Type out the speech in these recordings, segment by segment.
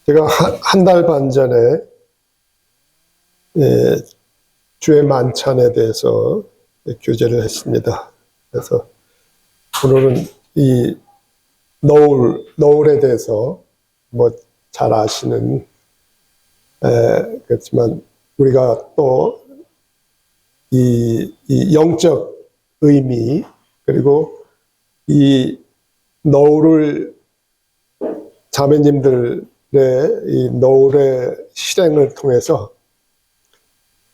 제가 한 달 반 전에 주의 만찬에 대해서 교제를 했습니다. 그래서 오늘은 이 노을에 대해서 뭐 잘 아시는 그렇지만 우리가 또 이 영적 의미 그리고 이 노을을 자매님들의 이 노을의 실행을 통해서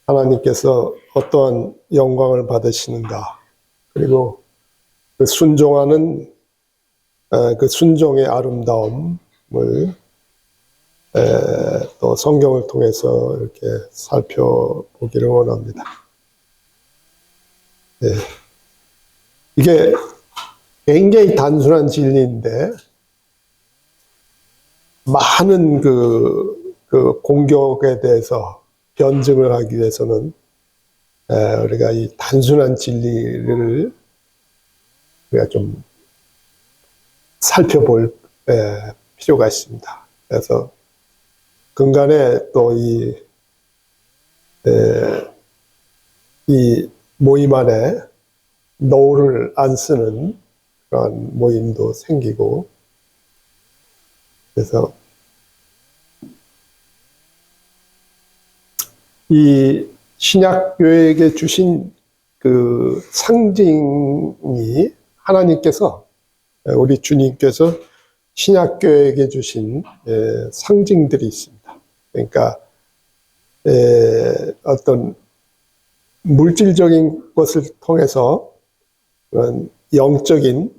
하나님께서 어떠한 영광을 받으시는가, 그리고 그 순종하는 그 순종의 아름다움을 또 성경을 통해서 이렇게 살펴보기를 원합니다. 네. 이게 굉장히 단순한 진리인데 많은 그 공격에 대해서 변증을 하기 위해서는 우리가 이 단순한 진리를 우리가 좀 살펴볼 필요가 있습니다. 그래서 근간에 또 이 모임 안에 노을을 안 쓰는 그런 모임도 생기고, 그래서 이 신약교회에게 주신 그 상징이 하나님께서, 우리 주님께서 신약교회에게 주신 상징들이 있습니다. 그러니까 어떤 물질적인 것을 통해서 그런 영적인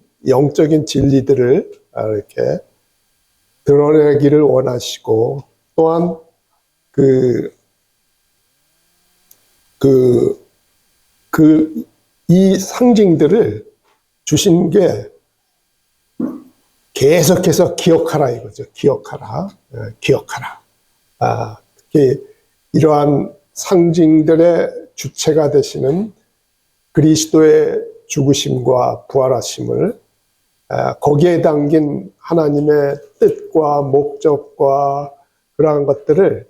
진리들을 이렇게 드러내기를 원하시고, 또한 이 상징들을 주신 게 계속해서 기억하라 이거죠. 기억하라. 특히 이러한 상징들의 주체가 되시는 그리스도의 죽으심과 부활하심을, 거기에 담긴 하나님의 뜻과 목적과 그러한 것들을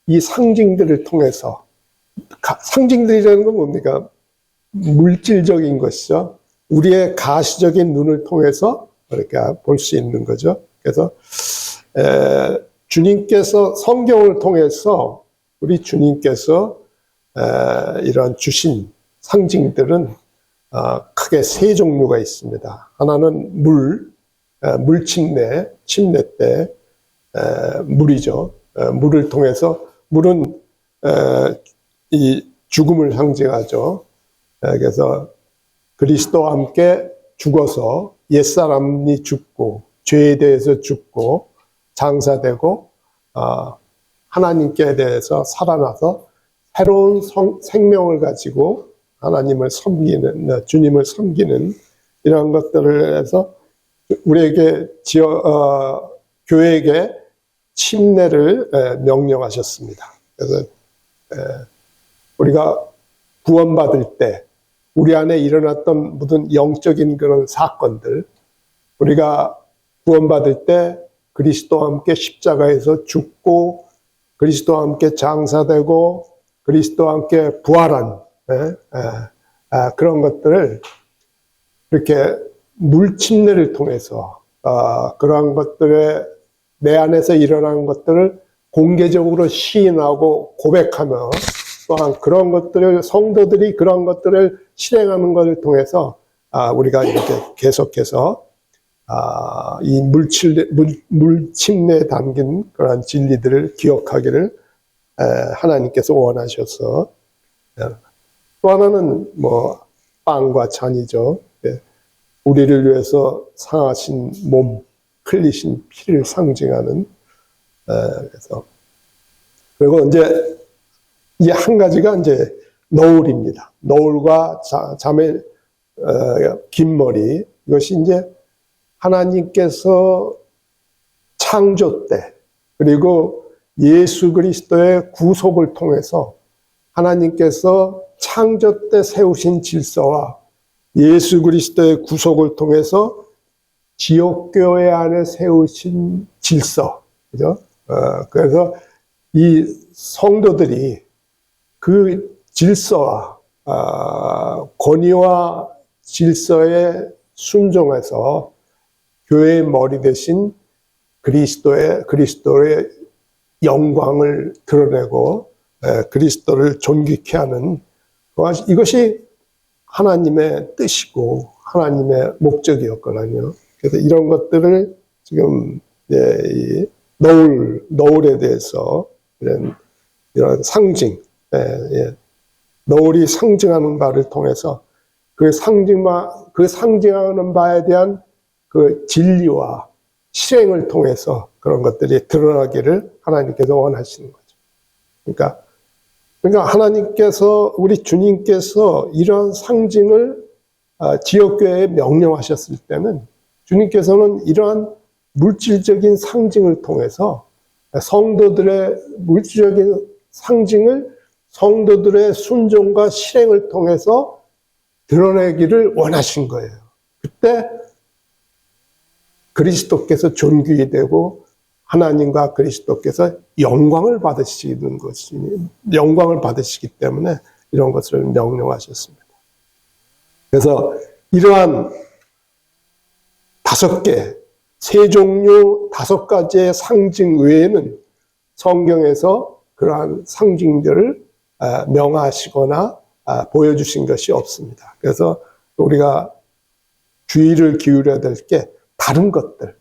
이 상징들을 통해서, 상징들이라는 건 뭡니까? 물질적인 것이죠. 우리의 가시적인 눈을 통해서 이렇게 볼 수 있는 거죠. 그래서 주님께서 성경을 통해서 우리 주님께서 이런 주신 상징들은 크게 세 종류가 있습니다. 하나는 침례 때 물이죠. 물을 통해서, 물은 이 죽음을 상징하죠. 그래서 그리스도와 함께 죽어서 옛사람이 죽고 죄에 대해서 죽고 장사되고 하나님께 대해서 살아나서 새로운 생명을 가지고 하나님을 섬기는, 주님을 섬기는 이런 것들을 해서 우리에게 교회에게 침례를 명령하셨습니다. 그래서 우리가 구원받을 때 우리 안에 일어났던 모든 영적인 그런 사건들, 우리가 구원받을 때 그리스도와 함께 십자가에서 죽고 그리스도와 함께 장사되고 그리스도와 함께 부활한 그런 것들을 이렇게 물침례를 통해서 그러한 것들에 내 안에서 일어나는 것들을 공개적으로 시인하고 고백하며, 또한 그런 것들을 성도들이 그런 것들을 실행하는 것을 통해서 우리가 이렇게 계속해서 이 물침례에 담긴 그런 진리들을 기억하기를 하나님께서 원하셔서, 또 하나는 뭐 빵과 잔이죠. 우리를 위해서 상하신 몸, 흘리신 피를 상징하는. 그래서 그리고 이제 한 가지가 이제 노을입니다. 노을과 자매 긴 머리, 이것이 이제 하나님께서 창조 때, 그리고 예수 그리스도의 구속을 통해서 하나님께서 창조 때 세우신 질서와 예수 그리스도의 구속을 통해서 지옥교회 안에 세우신 질서, 그죠? 그래서 이 성도들이 그 질서와 권위와 질서에 순종해서 교회의 머리 대신 그리스도의 영광을 드러내고 그리스도를 존귀케 하는 이것이 하나님의 뜻이고 하나님의 목적이었거든요. 그래서 이런 것들을 지금 이 너울에 대해서 이런 상징, 너울이 상징하는 바를 통해서 그 상징하는 바에 대한 그 진리와 실행을 통해서 그런 것들이 드러나기를 하나님께서 원하시는 거죠. 그러니까 하나님께서, 우리 주님께서 이런 상징을 지역교회에 명령하셨을 때는 주님께서는 이러한 물질적인 상징을 통해서 성도들의 물질적인 상징을 성도들의 순종과 실행을 통해서 드러내기를 원하신 거예요. 그때 그리스도께서 존귀이 되고 하나님과 그리스도께서 영광을 받으시기 때문에 이런 것을 명령하셨습니다. 그래서 이러한 5개, 3종류 5가지의 상징 외에는 성경에서 그러한 상징들을 명하시거나 보여주신 것이 없습니다. 그래서 우리가 주의를 기울여야 될 게 다른 것들,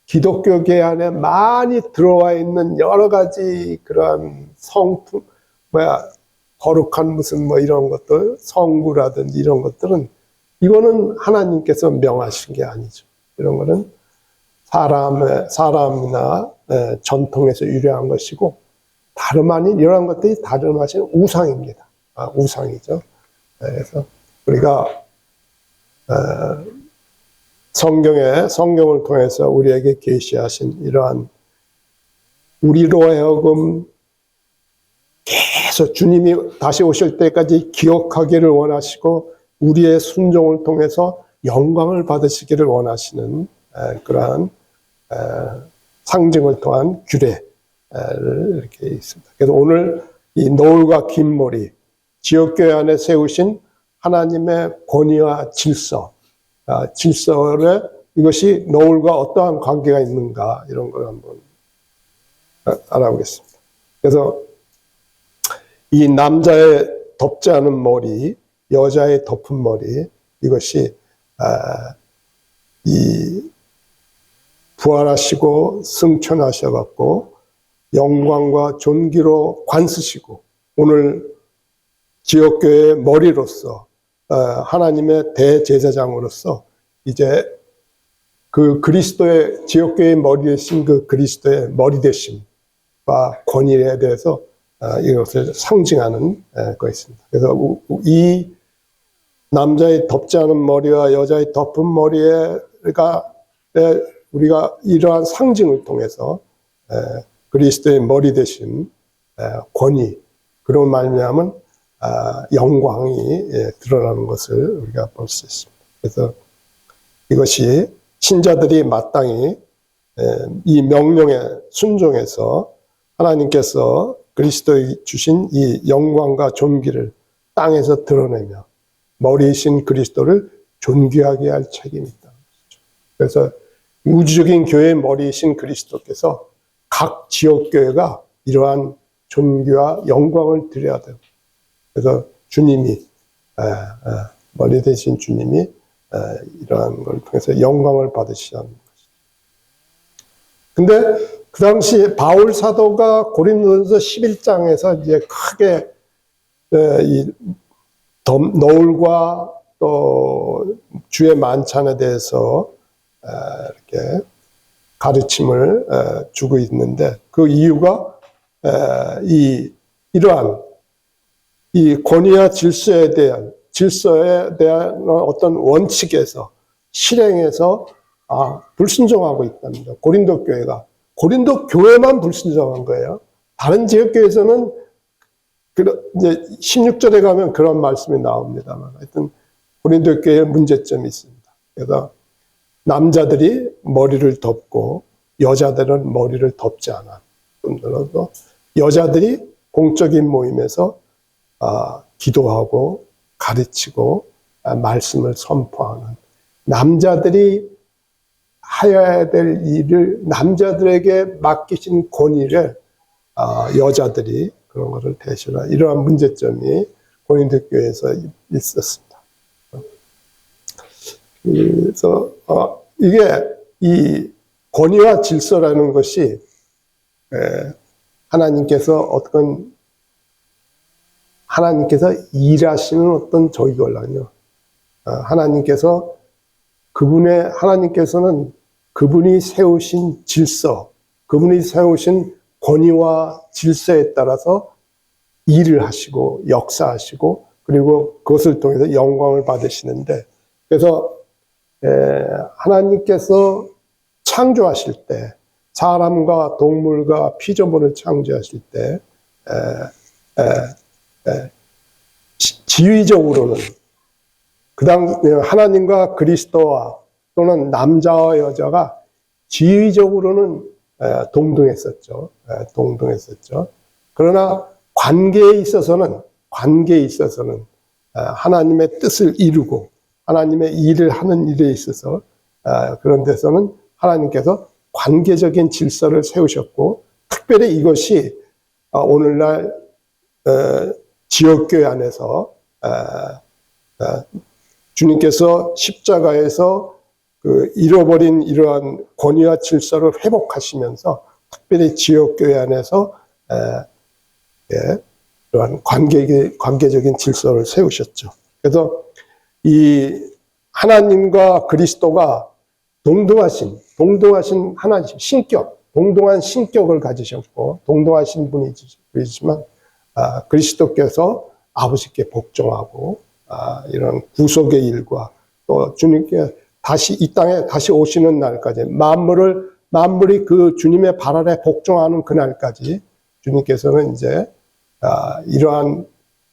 기독교계 안에 많이 들어와 있는 여러 가지 그런 성품, 거룩한 무슨 이런 것들, 성구라든지 이런 것들은 이거는 하나님께서 명하신 게 아니죠. 이런 거는 사람이나 전통에서 유래한 것이고 다름 아닌 이러한 것들이 다름 아닌 우상입니다. 우상이죠. 그래서 우리가 성경을 통해서 우리에게 계시하신 이러한 우리로 하여금 계속 주님이 다시 오실 때까지 기억하기를 원하시고 우리의 순종을 통해서 영광을 받으시기를 원하시는 그러한 상징을 통한 규례를 이렇게 있습니다. 그래서 오늘 이 노을과 긴 머리, 지역교회 안에 세우신 하나님의 권위와 질서를 이것이 노을과 어떠한 관계가 있는가 이런 걸 한번 알아보겠습니다. 그래서 이 남자의 덮지 않은 머리, 여자의 덮은 머리 이것이 이 부활하시고 승천하셔갖고 영광과 존귀로 관쓰시고 오늘 지역교회의 머리로서 하나님의 대제사장으로서 이제 그 그리스도의 지역교회의 머리 되신 그 그리스도의 머리 되심과 권위에 대해서 이것을 상징하는 것입니다. 그래서 이 남자의 덮지 않은 머리와 여자의 덮은 머리가 우리가 이러한 상징을 통해서 그리스도의 머리 되신 권위 그런 말미암은 영광이 드러나는 것을 우리가 볼 수 있습니다. 그래서 이것이 신자들이 마땅히 이 명령에 순종해서 하나님께서 그리스도에 주신 이 영광과 존귀를 땅에서 드러내며 머리이신 그리스도를 존귀하게 할 책임이 있다. 그래서 우주적인 교회의 머리이신 그리스도께서 각 지역교회가 이러한 존귀와 영광을 드려야 돼요. 그래서 주님이 머리 되신 주님이 이러한 걸 통해서 영광을 받으시는 것이죠. 근데 그 당시 바울 사도가 고린도전서 11장에서 이제 크게 이 노을과 또 주의 만찬에 대해서 이렇게 가르침을 주고 있는데 그 이유가 이러한 이 권위와 질서에 대한 어떤 원칙에서 실행에서 불순종하고 있답니다. 고린도 교회만 불순종한 거예요. 다른 지역교회에서는 이제 16절에 가면 그런 말씀이 나옵니다만 하여튼 고린도 교회에 문제점이 있습니다. 그래서 남자들이 머리를 덮고 여자들은 머리를 덮지 않아. 분들도 여자들이 공적인 모임에서 기도하고 가르치고 말씀을 선포하는, 남자들이 해야 될 일을, 남자들에게 맡기신 권위를 여자들이 그런 것을 대신하는, 이러한 문제점이 고린도 교회에서 있었습니다. 그래서 이게 이 권위와 질서라는 것이 하나님께서 일하시는 어떤 저희걸랑요. 하나님께서는 그분이 세우신 질서, 그분이 세우신 권위와 질서에 따라서 일을 하시고 역사하시고 그리고 그것을 통해서 영광을 받으시는데, 그래서 하나님께서 창조하실 때, 사람과 동물과 피조물을 창조하실 때 지위적으로는 하나님과 그리스도와 또는 남자와 여자가 지위적으로는 동등했었죠. 그러나 관계에 있어서는 하나님의 뜻을 이루고 하나님의 일을 하는 일에 있어서 그런 데서는 하나님께서 관계적인 질서를 세우셨고, 특별히 이것이 오늘날 지역교회 안에서 주님께서 십자가에서 잃어버린 이러한 권위와 질서를 회복하시면서 특별히 지역교회 안에서 이러한 관계적인 질서를 세우셨죠. 그래서 이 하나님과 그리스도가 동등하신 하나님 동등한 신격을 가지셨고 동등하신 분이지만 그리스도께서 아버지께 복종하고 이런 구속의 일과 또 주님께 이 땅에 다시 오시는 날까지 만물이 그 주님의 발 아래 복종하는 그날까지 주님께서는 이제 이러한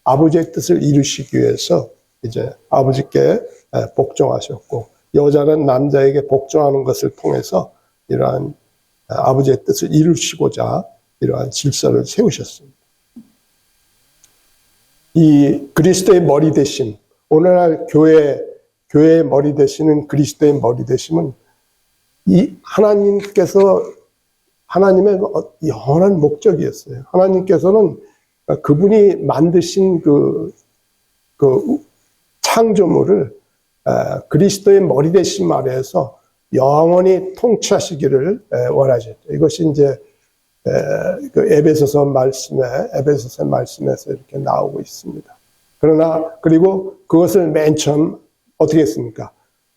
아버지의 뜻을 이루시기 위해서 이제 아버지께 복종하셨고, 여자는 남자에게 복종하는 것을 통해서 이러한 아버지의 뜻을 이루시고자 이러한 질서를 세우셨습니다. 이 그리스도의 머리 되심, 오늘날 교회의 머리 되시는 그리스도의 머리 되심은 이 하나님의 영원한 목적이었어요. 하나님께서는 그분이 만드신 그 창조물을 그리스도의 머리 되심 아래에서 영원히 통치하시기를 원하셨죠. 이것이 이제 에베소서 말씀에서 이렇게 나오고 있습니다. 그리고 그것을 맨 처음 어떻게 했습니까?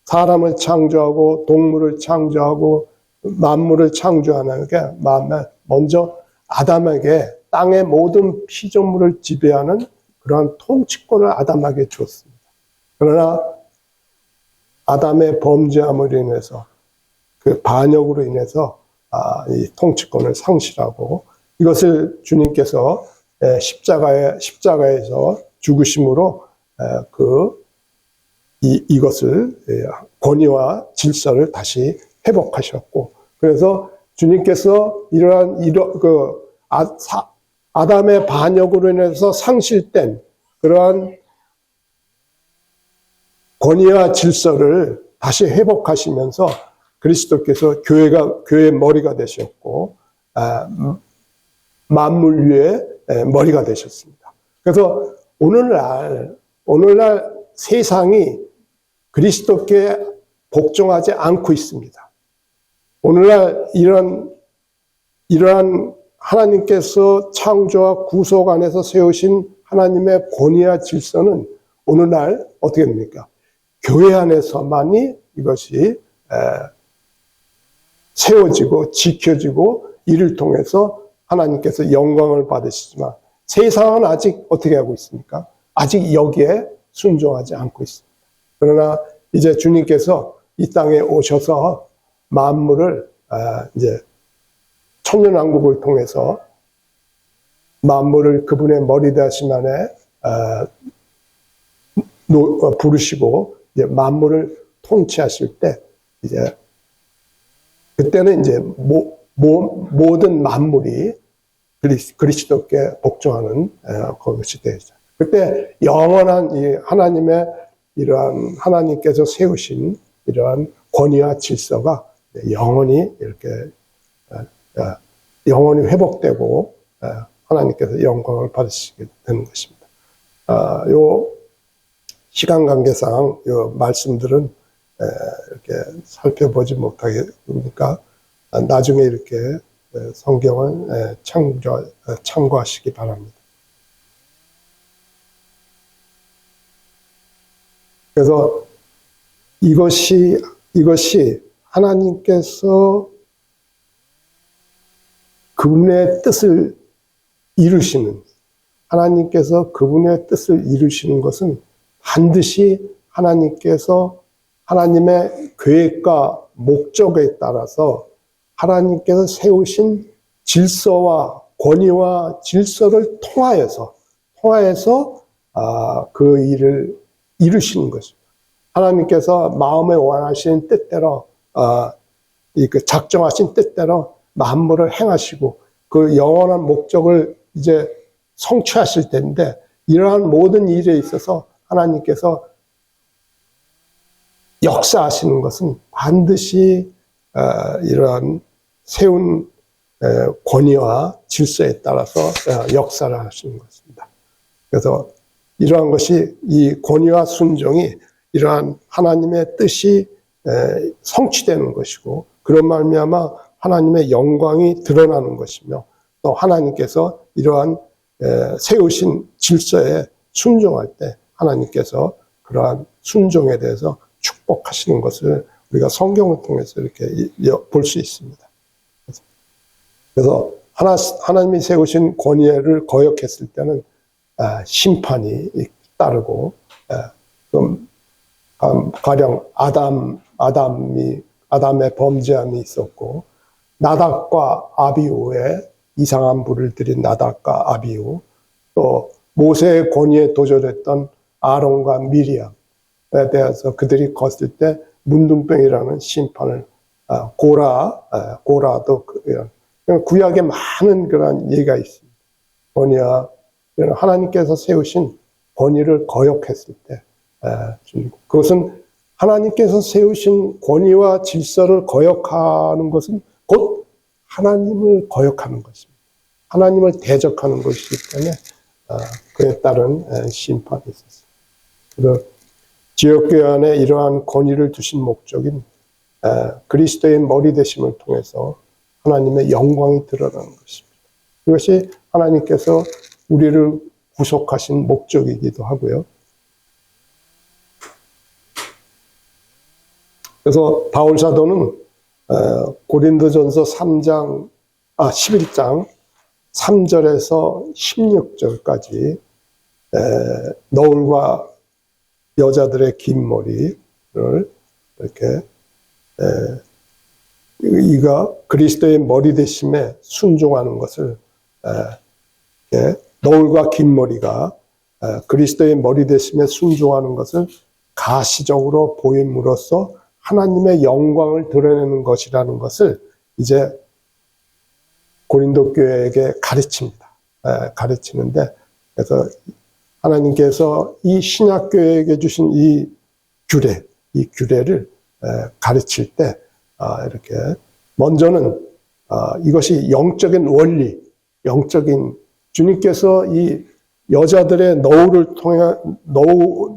사람을 창조하고 동물을 창조하고 만물을 창조하는 게 먼저 아담에게 땅의 모든 피조물을 지배하는 그러한 통치권을 아담에게 줬습니다. 그러나 아담의 범죄함으로 인해서 그 반역으로 인해서 이 통치권을 상실하고, 이것을 주님께서 십자가에서 죽으심으로 이것을 권위와 질서를 다시 회복하셨고, 그래서 주님께서 아담의 반역으로 인해서 상실된 그러한 권위와 질서를 다시 회복하시면서 그리스도께서 교회의 머리가 되셨고 만물 위에 머리가 되셨습니다. 그래서 오늘날 세상이 그리스도께 복종하지 않고 있습니다. 오늘날 이러한 하나님께서 창조와 구속 안에서 세우신 하나님의 권위와 질서는 오늘날 어떻게 됩니까? 교회 안에서만이 이것이 세워지고 지켜지고 이를 통해서 하나님께서 영광을 받으시지만, 세상은 아직 어떻게 하고 있습니까? 아직 여기에 순종하지 않고 있습니다. 그러나 이제 주님께서 이 땅에 오셔서 만물을 이제 천년왕국을 통해서 만물을 그분의 머리 되신 안에 부르시고 이제 만물을 통치하실 때, 이제 그때는 이제 모든 만물이 그리스도께 복종하는 그것이 되죠. 그때 영원한 이 하나님의 이러한 하나님께서 세우신 이러한 권위와 질서가 영원히 이렇게 영원히 회복되고 하나님께서 영광을 받으시게 되는 것입니다. 요 시간 관계상 요 말씀들은 이렇게 살펴보지 못하게 그러니까 나중에 이렇게 성경을 참고하시기 바랍니다. 그래서 이것이 하나님께서 그분의 뜻을 이루시는, 하나님께서 그분의 뜻을 이루시는 것은 반드시 하나님께서 하나님의 계획과 목적에 따라서 하나님께서 세우신 질서와 권위와 질서를 통하여서 그 일을 이루시는 것입니다. 하나님께서 마음에 원하시는 뜻대로 작정하신 뜻대로 만물을 행하시고 그 영원한 목적을 이제 성취하실 텐데 이러한 모든 일에 있어서 하나님께서 역사하시는 것은 반드시 이러한 세운 권위와 질서에 따라서 역사를 하시는 것입니다. 그래서 이러한 것이 이 권위와 순종이 이러한 하나님의 뜻이 성취되는 것이고 그런 말미암아 하나님의 영광이 드러나는 것이며 또 하나님께서 이러한 세우신 질서에 순종할 때 하나님께서 그러한 순종에 대해서 축복하시는 것을 우리가 성경을 통해서 이렇게 볼 수 있습니다. 그래서 하나님이 세우신 권위를 거역했을 때는 심판이 따르고 가령 아담의 범죄함이 있었고 나답과 아비후에 이상한 불을 들인 나답과 아비후 또 모세의 권위에 도전했던 아론과 미리암에 대해서 그들이 걷을 때 문둥병이라는 심판을 고라도 구약에 많은 그런 예가 있습니다. 권위와 하나님께서 세우신 권위를 거역했을 때 그것은 하나님께서 세우신 권위와 질서를 거역하는 것은 곧 하나님을 거역하는 것입니다. 하나님을 대적하는 것이기 때문에 그에 따른 심판이 있었습니다. 그래서 지역교회 안에 이러한 권위를 두신 목적인 그리스도의 머리 되심을 통해서 하나님의 영광이 드러나는 것입니다. 이것이 하나님께서 우리를 구속하신 목적이기도 하고요. 그래서 바울 사도는 고린도전서 11장 3절에서 16절까지 너울과 여자들의 긴 머리를 이렇게 이가 그리스도의 머리 되심에 순종하는 것을 너울과 긴 머리가 그리스도의 머리 되심에 순종하는 것을 가시적으로 보임으로써 하나님의 영광을 드러내는 것이라는 것을 이제 고린도 교회에게 가르칩니다. 가르치는데 그래서 하나님께서 이 신약 교회에게 주신 이 규례를 가르칠 때 이렇게 먼저는 이것이 영적인 원리, 영적인 주님께서 이 여자들의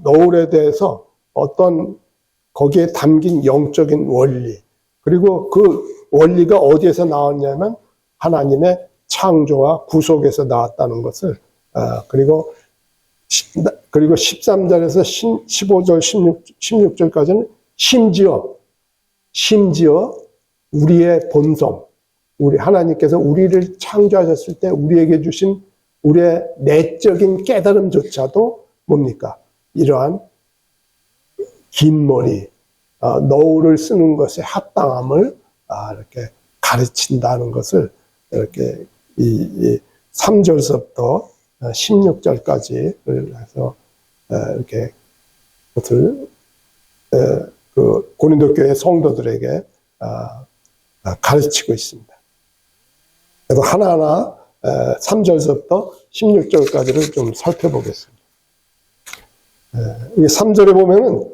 너울에 대해서 어떤 거기에 담긴 영적인 원리 그리고 그 원리가 어디에서 나왔냐면 하나님의 창조와 구속에서 나왔다는 것을 그리고 13절에서 15절 16절까지는 심지어 우리의 본성 우리 하나님께서 우리를 창조하셨을 때 우리에게 주신 우리의 내적인 깨달음조차도 뭡니까? 이러한 긴 머리, 너울을 쓰는 것에 합당함을 이렇게 가르친다는 것을 이렇게 이 3절서부터 16절까지 해서 이렇게 그것을 그 고린도 교회 성도들에게 가르치고 있습니다. 그래서 하나하나 3절서부터 16절까지를 좀 살펴보겠습니다. 이 3절에 보면은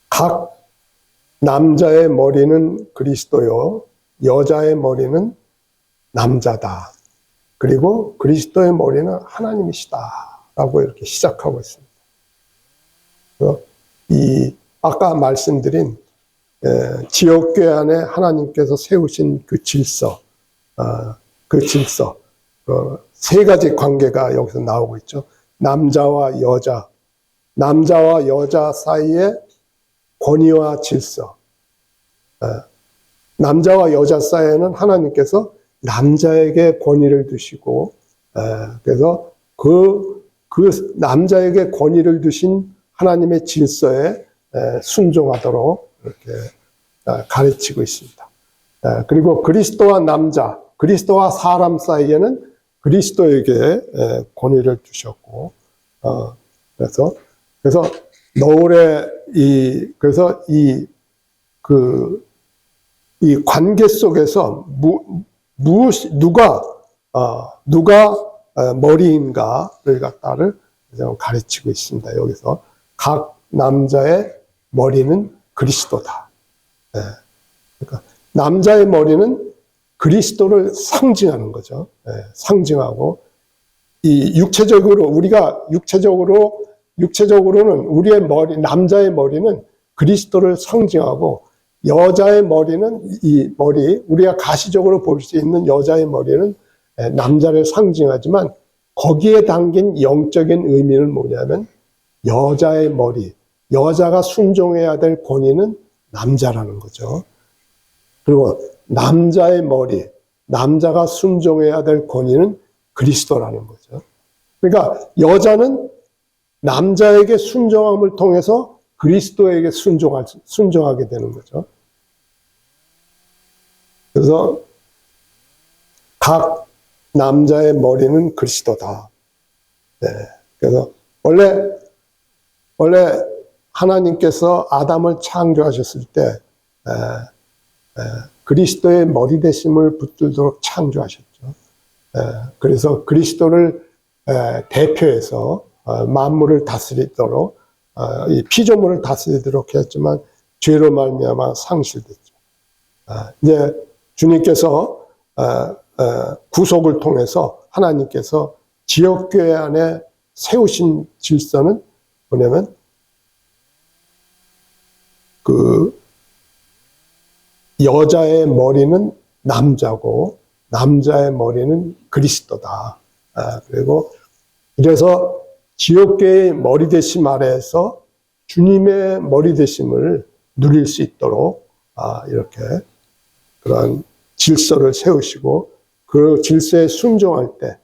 각 남자의 머리는 그리스도요, 여자의 머리는 남자다. 그리고 그리스도의 머리는 하나님이시다. 라고 이렇게 시작하고 있습니다. 아까 말씀드린 지역교회 안에 하나님께서 세우신 그 질서, 세 가지 관계가 여기서 나오고 있죠. 남자와 여자 사이의 권위와 질서. 남자와 여자 사이에는 하나님께서 남자에게 권위를 두시고, 그래서 그 남자에게 권위를 두신 하나님의 질서에 순종하도록 이렇게 가르치고 있습니다. 그리고 그리스도와 사람 사이에는 그리스도에게 권위를 두셨고, 그래서 이 관계 속에서 누가 머리인가를 갖다를 가르치고 있습니다. 여기서 각 남자의 머리는 그리스도다. 그러니까 남자의 머리는 그리스도를 상징하는 거죠. 상징하고 육체적으로는 우리의 남자의 머리는 그리스도를 상징하고, 여자의 머리는 우리가 가시적으로 볼 수 있는 여자의 머리는 남자를 상징하지만, 거기에 담긴 영적인 의미는 뭐냐면 여자의 머리, 여자가 순종해야 될 권위는 남자라는 거죠. 그리고 남자의 머리, 남자가 순종해야 될 권위는 그리스도라는 거죠. 그러니까 여자는 남자에게 순종함을 통해서 그리스도에게 순종하게 되는 거죠. 그래서 각 남자의 머리는 그리스도다. 그래서 원래 하나님께서 아담을 창조하셨을 때 그리스도의 머리 되심을 붙들도록 창조하셨죠. 그래서 그리스도를 대표해서 만물을 다스리도록, 이 피조물을 다스리도록 했지만 죄로 말미암아 상실됐죠. 이제 주님께서 구속을 통해서 하나님께서 지역교회 안에 세우신 질서는 뭐냐면 여자의 머리는 남자고 남자의 머리는 그리스도다. 그래서 지역교회의 머리 되심 아래에서 주님의 머리 되심을 누릴 수 있도록 이렇게 그러한 질서를 세우시고, 그 질서에 순종할 때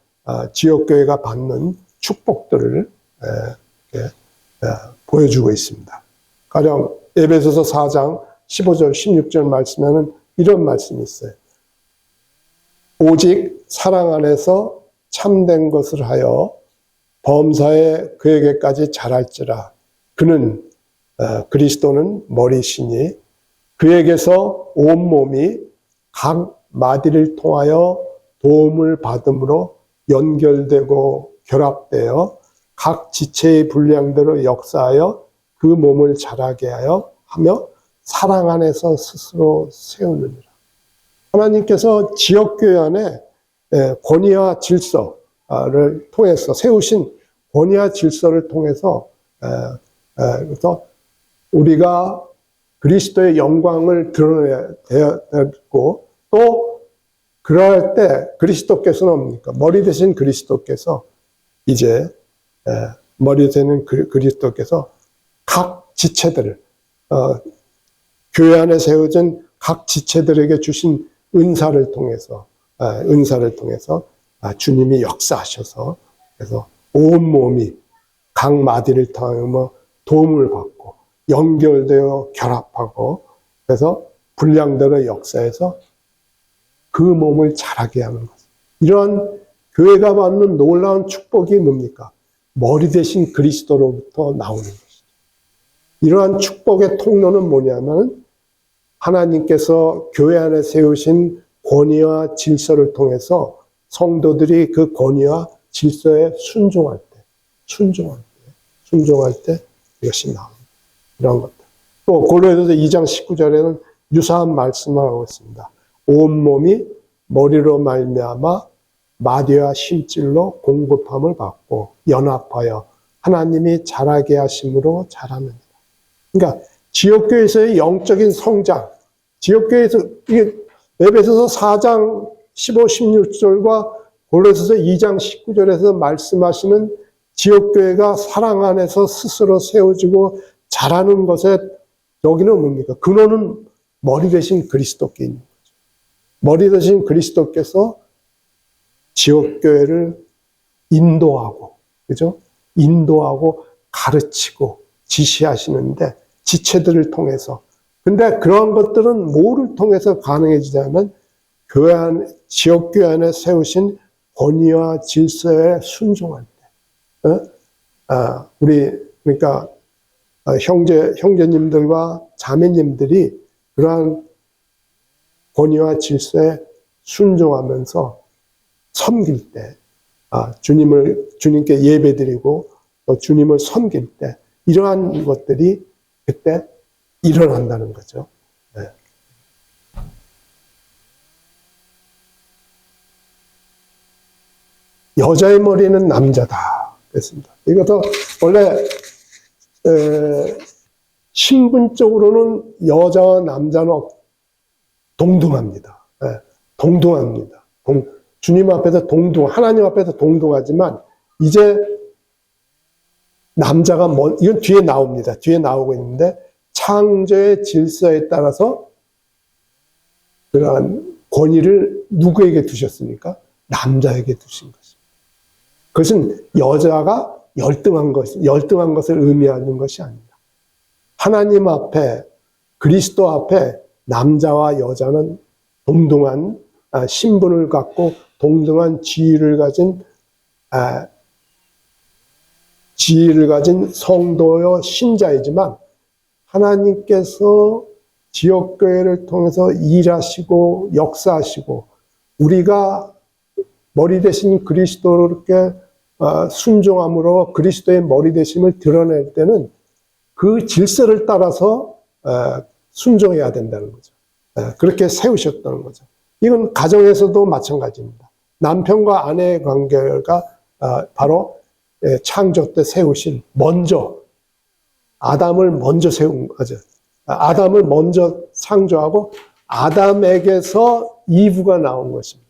지역교회가 받는 축복들을 이렇게 보여주고 있습니다. 가령 에베소서 4장 15절 16절 말씀에는 이런 말씀이 있어요. 오직 사랑 안에서 참된 것을 하여 범사에 그에게까지 자랄지라. 그리스도는 머리시니 그에게서 온몸이 각 마디를 통하여 도움을 받음으로 연결되고 결합되어 각 지체의 분량대로 역사하여 그 몸을 자라게 하며 사랑 안에서 스스로 세우느니라. 하나님께서 지역교회 안에 권위와 질서를 통해서 세우신 권위와 질서를 통해서 그래서 우리가 그리스도의 영광을 드러내야 되고, 또 그럴 때 그리스도께서는 뭡니까? 머리 되신 그리스도께서 이제 머리 되는 그리스도께서 각 지체들을 교회 안에 세워진 각 지체들에게 주신 은사를 통해서 주님이 역사하셔서, 그래서 온 몸이 각 마디를 통하여 도움을 받고 연결되어 결합하고, 그래서 분량대로 역사해서 그 몸을 자라게 하는 것. 이러한 교회가 받는 놀라운 축복이 뭡니까? 머리 대신 그리스도로부터 나오는 것이죠. 이러한 축복의 통로는 뭐냐면 하나님께서 교회 안에 세우신 권위와 질서를 통해서 성도들이 그 권위와 질서에 순종할 때 이것이 나옵니다. 이런 것들. 또 고린도서 2장 19절에는 유사한 말씀을 하고 있습니다. 온몸이 머리로 말미암아 마디와 심줄로 공급함을 받고 연합하여 하나님이 자라게 하심으로 자라느니라. 그러니까 지역교회에서의 영적인 성장, 지역교회에서 이게 에베소서 4장 15, 16절과 고린도서 2장 19절에서 말씀하시는 지역교회가 사랑 안에서 스스로 세워지고 자라는 것에 여기는 뭡니까? 근원은 머리 대신 그리스도께 있는 거죠. 머리 대신 그리스도께서 지역교회를 인도하고, 그죠? 인도하고 가르치고 지시하시는데 지체들을 통해서. 근데 그러한 것들은 뭐를 통해서 가능해지냐면 교회 안, 지역교회 안에 세우신 권위와 질서에 순종할 때. 우리, 그러니까 형제님들과 자매님들이 그러한 권위와 질서에 순종하면서 섬길 때, 주님께 예배드리고 또 주님을 섬길 때, 이러한 것들이 그때 일어난다는 거죠. 네. 여자의 머리는 남자다. 그랬습니다. 이것도 원래, 신분적으로는 여자와 남자는 동등합니다. 네. 동등합니다. 주님 앞에서 하나님 앞에서 동등하지만, 이제 남자가 이건 뒤에 나옵니다. 뒤에 나오고 있는데, 창조의 질서에 따라서 그러한 권위를 누구에게 두셨습니까? 남자에게 두신 것입니다. 그것은 여자가 열등한 것을 의미하는 것이 아닙니다. 하나님 앞에, 그리스도 앞에 남자와 여자는 동등한 신분을 갖고 동등한 지위를 가진 성도여 신자이지만 하나님께서 지역교회를 통해서 일하시고 역사하시고 우리가 머리 대신 그리스도께 순종함으로 그리스도의 머리 대심을 드러낼 때는 그 질서를 따라서 순종해야 된다는 거죠. 그렇게 세우셨다는 거죠. 이건 가정에서도 마찬가지입니다. 남편과 아내의 관계가 바로 창조 때 세우신 아담을 먼저 세운 거죠. 아담을 먼저 창조하고 아담에게서 이브가 나온 것입니다.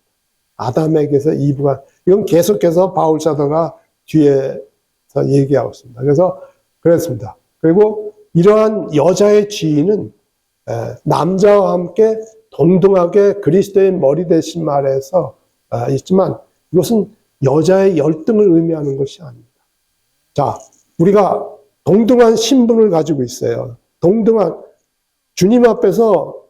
아담에게서 이브가, 이건 계속해서 바울 사도가 뒤에서 얘기하고 있습니다. 그래서 그랬습니다. 그리고 이러한 여자의 지위는 남자와 함께 동등하게 그리스도의 머리 대신 말에서 있지만 이것은 여자의 열등을 의미하는 것이 아닙니다. 자, 우리가 동등한 신분을 가지고 있어요. 주님 앞에서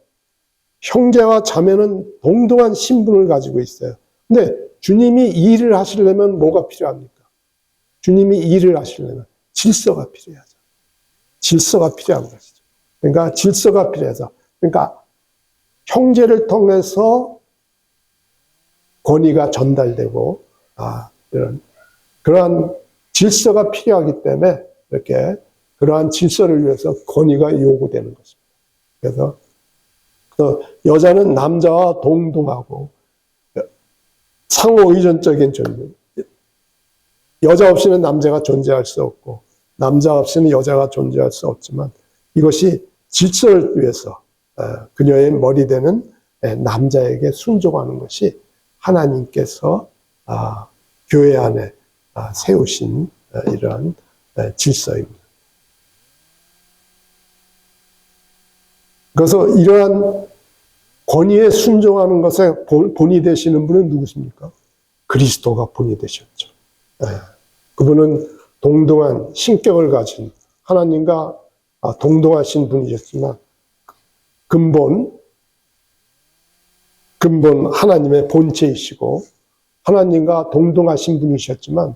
형제와 자매는 동등한 신분을 가지고 있어요. 근데 주님이 일을 하시려면 뭐가 필요합니까? 주님이 일을 하시려면 질서가 필요하죠. 질서가 필요한 것이죠. 그러니까 질서가 필요해서, 그러니까 형제를 통해서 권위가 전달되고, 그러한 질서가 필요하기 때문에 이렇게 그러한 질서를 위해서 권위가 요구되는 것입니다. 그래서 여자는 남자와 동등하고 상호 의존적인 존재. 여자 없이는 남자가 존재할 수 없고 남자 없이는 여자가 존재할 수 없지만 이것이 질서를 위해서 그녀의 머리 되는 남자에게 순종하는 것이 하나님께서 교회 안에 세우신 이러한 질서입니다. 그래서 이러한 권위에 순종하는 것에 본이 되시는 분은 누구십니까? 그리스도가 본이 되셨죠. 그분은 동등한 신격을 가진 하나님과 동등하신 분이셨지만 근본 하나님의 본체이시고 하나님과 동등하신 분이셨지만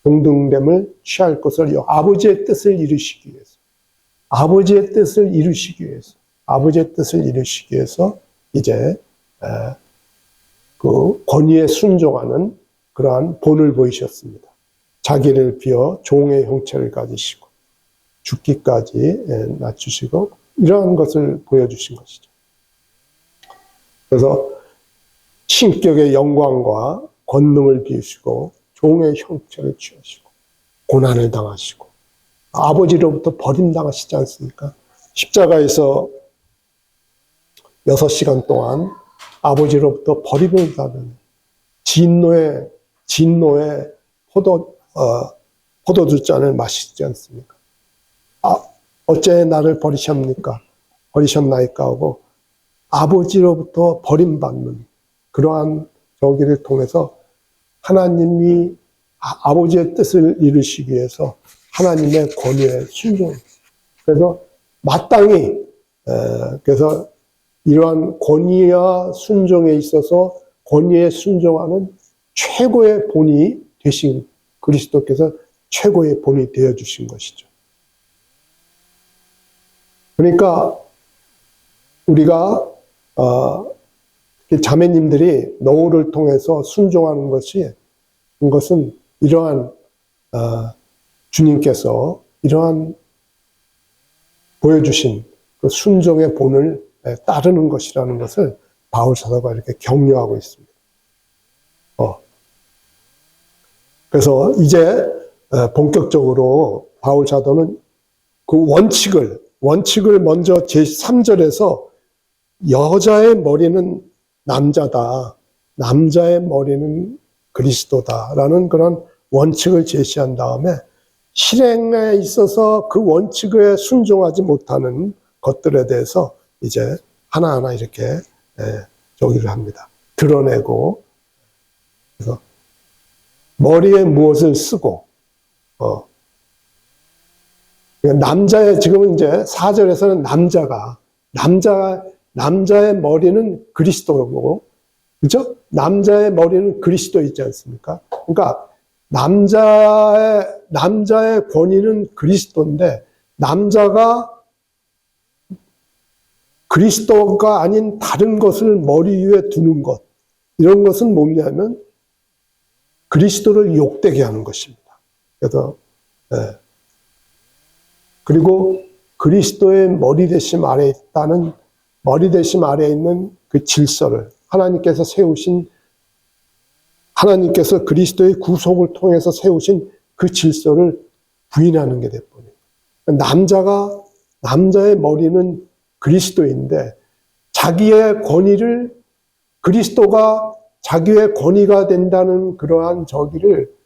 동등됨을 취할 것을 아버지의 뜻을 이루시기 위해서 이제 그 권위에 순종하는 그러한 본을 보이셨습니다. 자기를 비어 종의 형체를 가지시고 죽기까지 낮추시고 이러한 것을 보여주신 것이죠. 그래서 신격의 영광과 권능을 비우시고 종의 형체를 취하시고 고난을 당하시고 아버지로부터 버림당하시지 않습니까? 십자가에서 6시간 동안 아버지로부터 버림을 받은 진노의 포도주잔을 마시지 않습니까? 어째 나를 버리셨나이까 하고 아버지로부터 버림받는 그러한 저기를 통해서 하나님이 아버지의 뜻을 이루시기 위해서 하나님의 권위에 순종. 그래서 마땅히 그래서 이러한 권위와 순종에 있어서 권위에 순종하는 최고의 본이 되신 그리스도께서 최고의 본이 되어주신 것이죠. 그러니까 우리가 자매님들이 너울을 통해서 순종하는 것은 이러한 주님께서 이러한 보여주신 그 순종의 본을 따르는 것이라는 것을 바울 사도가 이렇게 격려하고 있습니다. 그래서 이제 본격적으로 바울 사도는 그 원칙을 먼저 제3절에서 여자의 머리는 남자다. 남자의 머리는 그리스도다라는 그런 원칙을 제시한 다음에 실행에 있어서 그 원칙에 순종하지 못하는 것들에 대해서 이제 하나하나 이렇게 저기를 합니다. 드러내고 그래서 머리에 무엇을 쓰고 남자의 지금은 이제 4절에서는 남자의 머리는 그리스도고 그죠? 남자의 머리는 그리스도 있지 않습니까? 그러니까 남자의 권위는 그리스도인데 남자가 그리스도가 아닌 다른 것을 머리 위에 두는 것 이런 것은 뭐냐면 그리스도를 욕되게 하는 것입니다. 그래서 그리고 그리스도의 머리 대심 아래에 있는 그 질서를 하나님께서 그리스도의 구속을 통해서 세우신 그 질서를 부인하는 게 돼버려요. 남자의 머리는 그리스도인데 자기의 권위를 그리스도가 자기의 권위가 된다는 그러한 저기를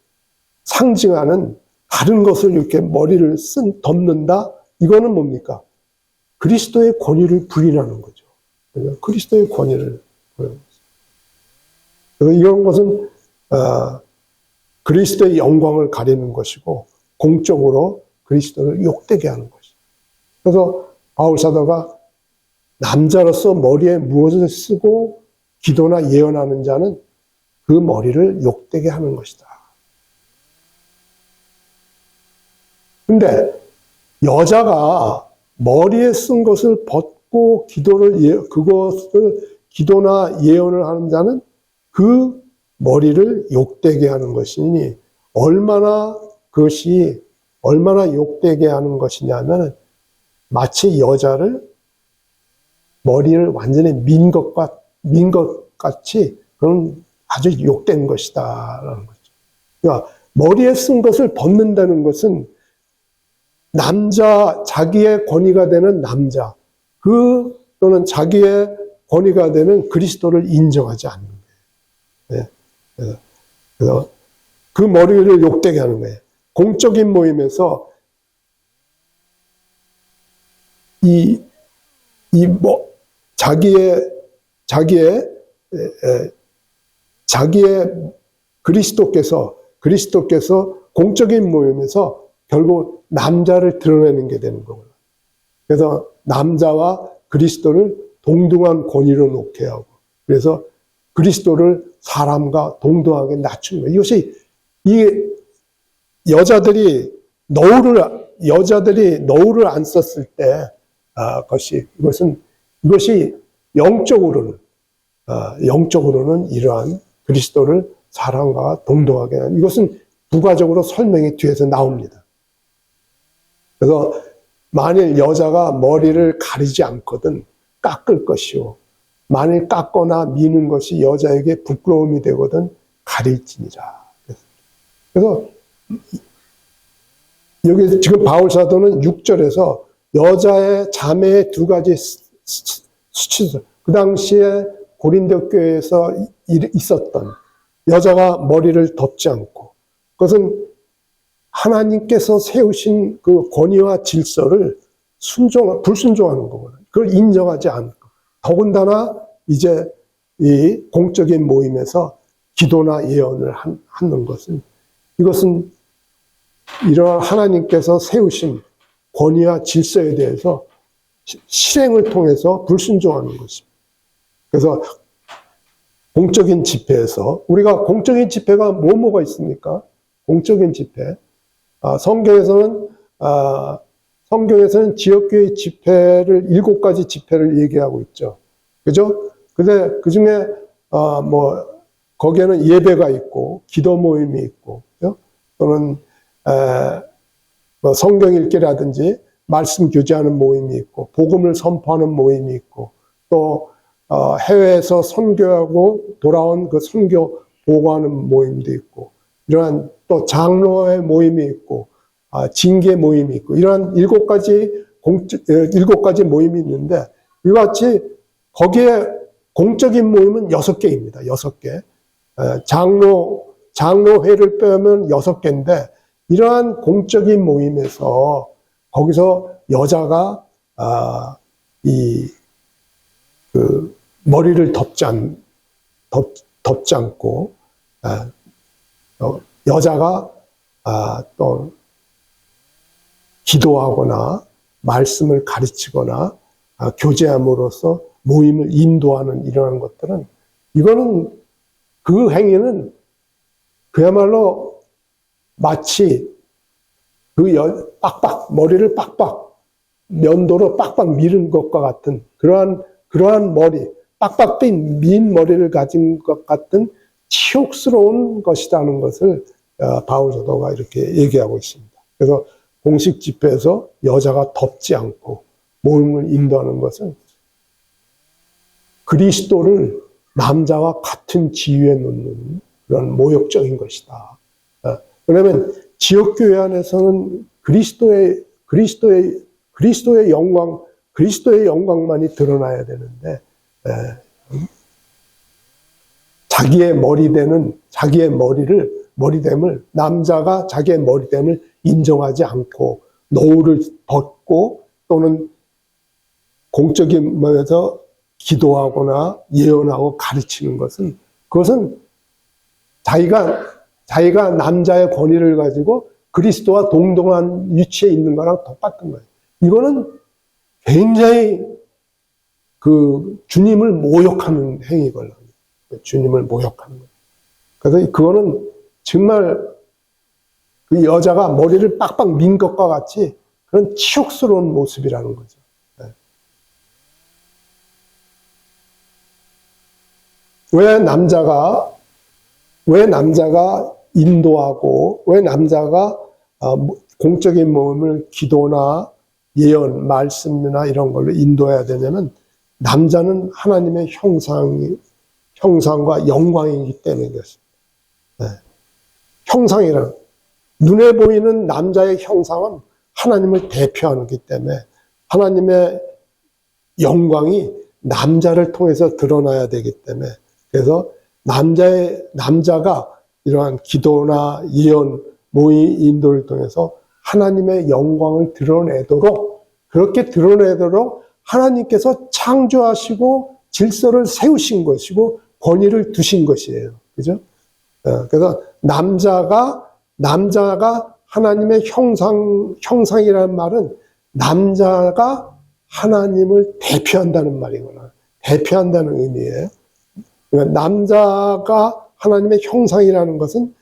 상징하는 다른 것을 이렇게 머리를 덮는다? 이거는 뭡니까? 그리스도의 권위를 부인하는 거죠. 그리스도의 권위를 부인하는 거죠. 그래서 이런 것은 그리스도의 영광을 가리는 것이고 공적으로 그리스도를 욕되게 하는 것이죠. 그래서 바울 사도가 남자로서 머리에 무엇을 쓰고 기도나 예언하는 자는 그 머리를 욕되게 하는 것이다. 근데 여자가 머리에 쓴 것을 벗고 그것을 기도나 예언을 하는 자는 그 머리를 욕되게 하는 것이니 얼마나 욕되게 하는 것이냐면 마치 여자를 머리를 완전히 민 것 같이 그런 아주 욕된 것이다라는 거죠. 그러니까 머리에 쓴 것을 벗는다는 것은 자기의 권위가 되는 남자, 또는 자기의 권위가 되는 그리스도를 인정하지 않는 거예요. 네. 그래서 그 머리를 욕되게 하는 거예요. 공적인 모임에서 자기의 그리스도께서 공적인 모임에서 결국 남자를 드러내는 게 되는 거고요. 그래서 남자와 그리스도를 동등한 권위로 놓게 하고, 그래서 그리스도를 사람과 동등하게 낮추는 거예요. 여자들이 너울을 안 썼을 때, 이것이 영적으로는 영적으로는 이러한 그리스도를 사랑과 동등하게 하는, 이것은 부가적으로 설명이 뒤에서 나옵니다. 그래서 만일 여자가 머리를 가리지 않거든 깎을 것이요, 만일 깎거나 미는 것이 여자에게 부끄러움이 되거든 가릴지니라. 그래서 여기 지금 바울 사도는 6절에서 여자의 자매의 두 가지 수치들, 그 당시에 고린도 교회에서 있었던 여자가 머리를 덮지 않고, 그것은 하나님께서 세우신 그 권위와 질서를 불순종하는 거거든요. 그걸 인정하지 않고, 더군다나 이제 이 공적인 모임에서 기도나 예언을 하는 것은, 이것은 이러한 하나님께서 세우신 권위와 질서에 대해서 실행을 통해서 불순종하는 것입니다. 그래서 공적인 집회에서, 우리가 공적인 집회가 뭐가 있습니까? 공적인 집회. 성경에서는 지역교회 집회를 7가지 집회를 얘기하고 있죠. 그죠? 근데 그 중에, 거기에는 예배가 있고, 기도 모임이 있고, 그죠? 또는, 성경 읽기라든지, 말씀 교제하는 모임이 있고, 복음을 선포하는 모임이 있고, 또, 해외에서 선교하고 돌아온 그 선교 보고하는 모임도 있고, 이러한 또 장로의 모임이 있고, 징계 모임이 있고, 이러한 7가지 모임이 있는데, 이와 같이 거기에 공적인 모임은 6개입니다. 6개. 장로회를 빼면 6개인데, 이러한 공적인 모임에서 거기서 여자가 머리를 덮지 않고, 여자가 또 기도하거나 말씀을 가르치거나 교제함으로써 모임을 인도하는 이러한 것들은, 이거는 그 행위는 그야말로 마치 머리를 빡빡, 면도로 빡빡 밀은 것과 같은 그러한 머리, 빡빡 민 머리를 가진 것 같은 치욕스러운 것이라는 것을 바울 사도가 이렇게 얘기하고 있습니다. 그래서 공식 집회에서 여자가 덮지 않고 모임을 인도하는 것은 그리스도를 남자와 같은 지위에 놓는 그런 모욕적인 것이다. 왜냐하면 지역교회 안에서는 그리스도의 영광만이 드러나야 되는데, 자기의 머리됨을, 남자가 자기의 머리됨을 인정하지 않고 노후를 벗고 또는 공적인 모임에서 기도하거나 예언하고 가르치는 것은, 그것은 자기가 남자의 권위를 가지고 그리스도와 동등한 위치에 있는 거랑 똑같은 거예요. 이거는 굉장히 주님을 모욕하는 행위거든요. 주님을 모욕하는 거예요. 그래서 그거는 정말 그 여자가 머리를 빡빡 민 것과 같이 그런 치욕스러운 모습이라는 거죠. 왜 남자가 인도하고, 왜 남자가 공적인 모임을 기도나 예언, 말씀이나 이런 걸로 인도해야 되냐면, 남자는 하나님의 형상과 영광이기 때문에 그렇습니다. 형상이란, 눈에 보이는 남자의 형상은 하나님을 대표하는 거기 때문에 하나님의 영광이 남자를 통해서 드러나야 되기 때문에, 그래서 남자가 이러한 기도나 예언, 모의 인도를 통해서 하나님의 영광을 그렇게 드러내도록 하나님께서 창조하시고 질서를 세우신 것이고 권위를 두신 것이에요. 그죠? 그래서 남자가 하나님의 형상이라는 말은 남자가 하나님을 대표한다는 말이구나. 대표한다는 의미예요. 그러니까 남자가 하나님의 형상이라는 것은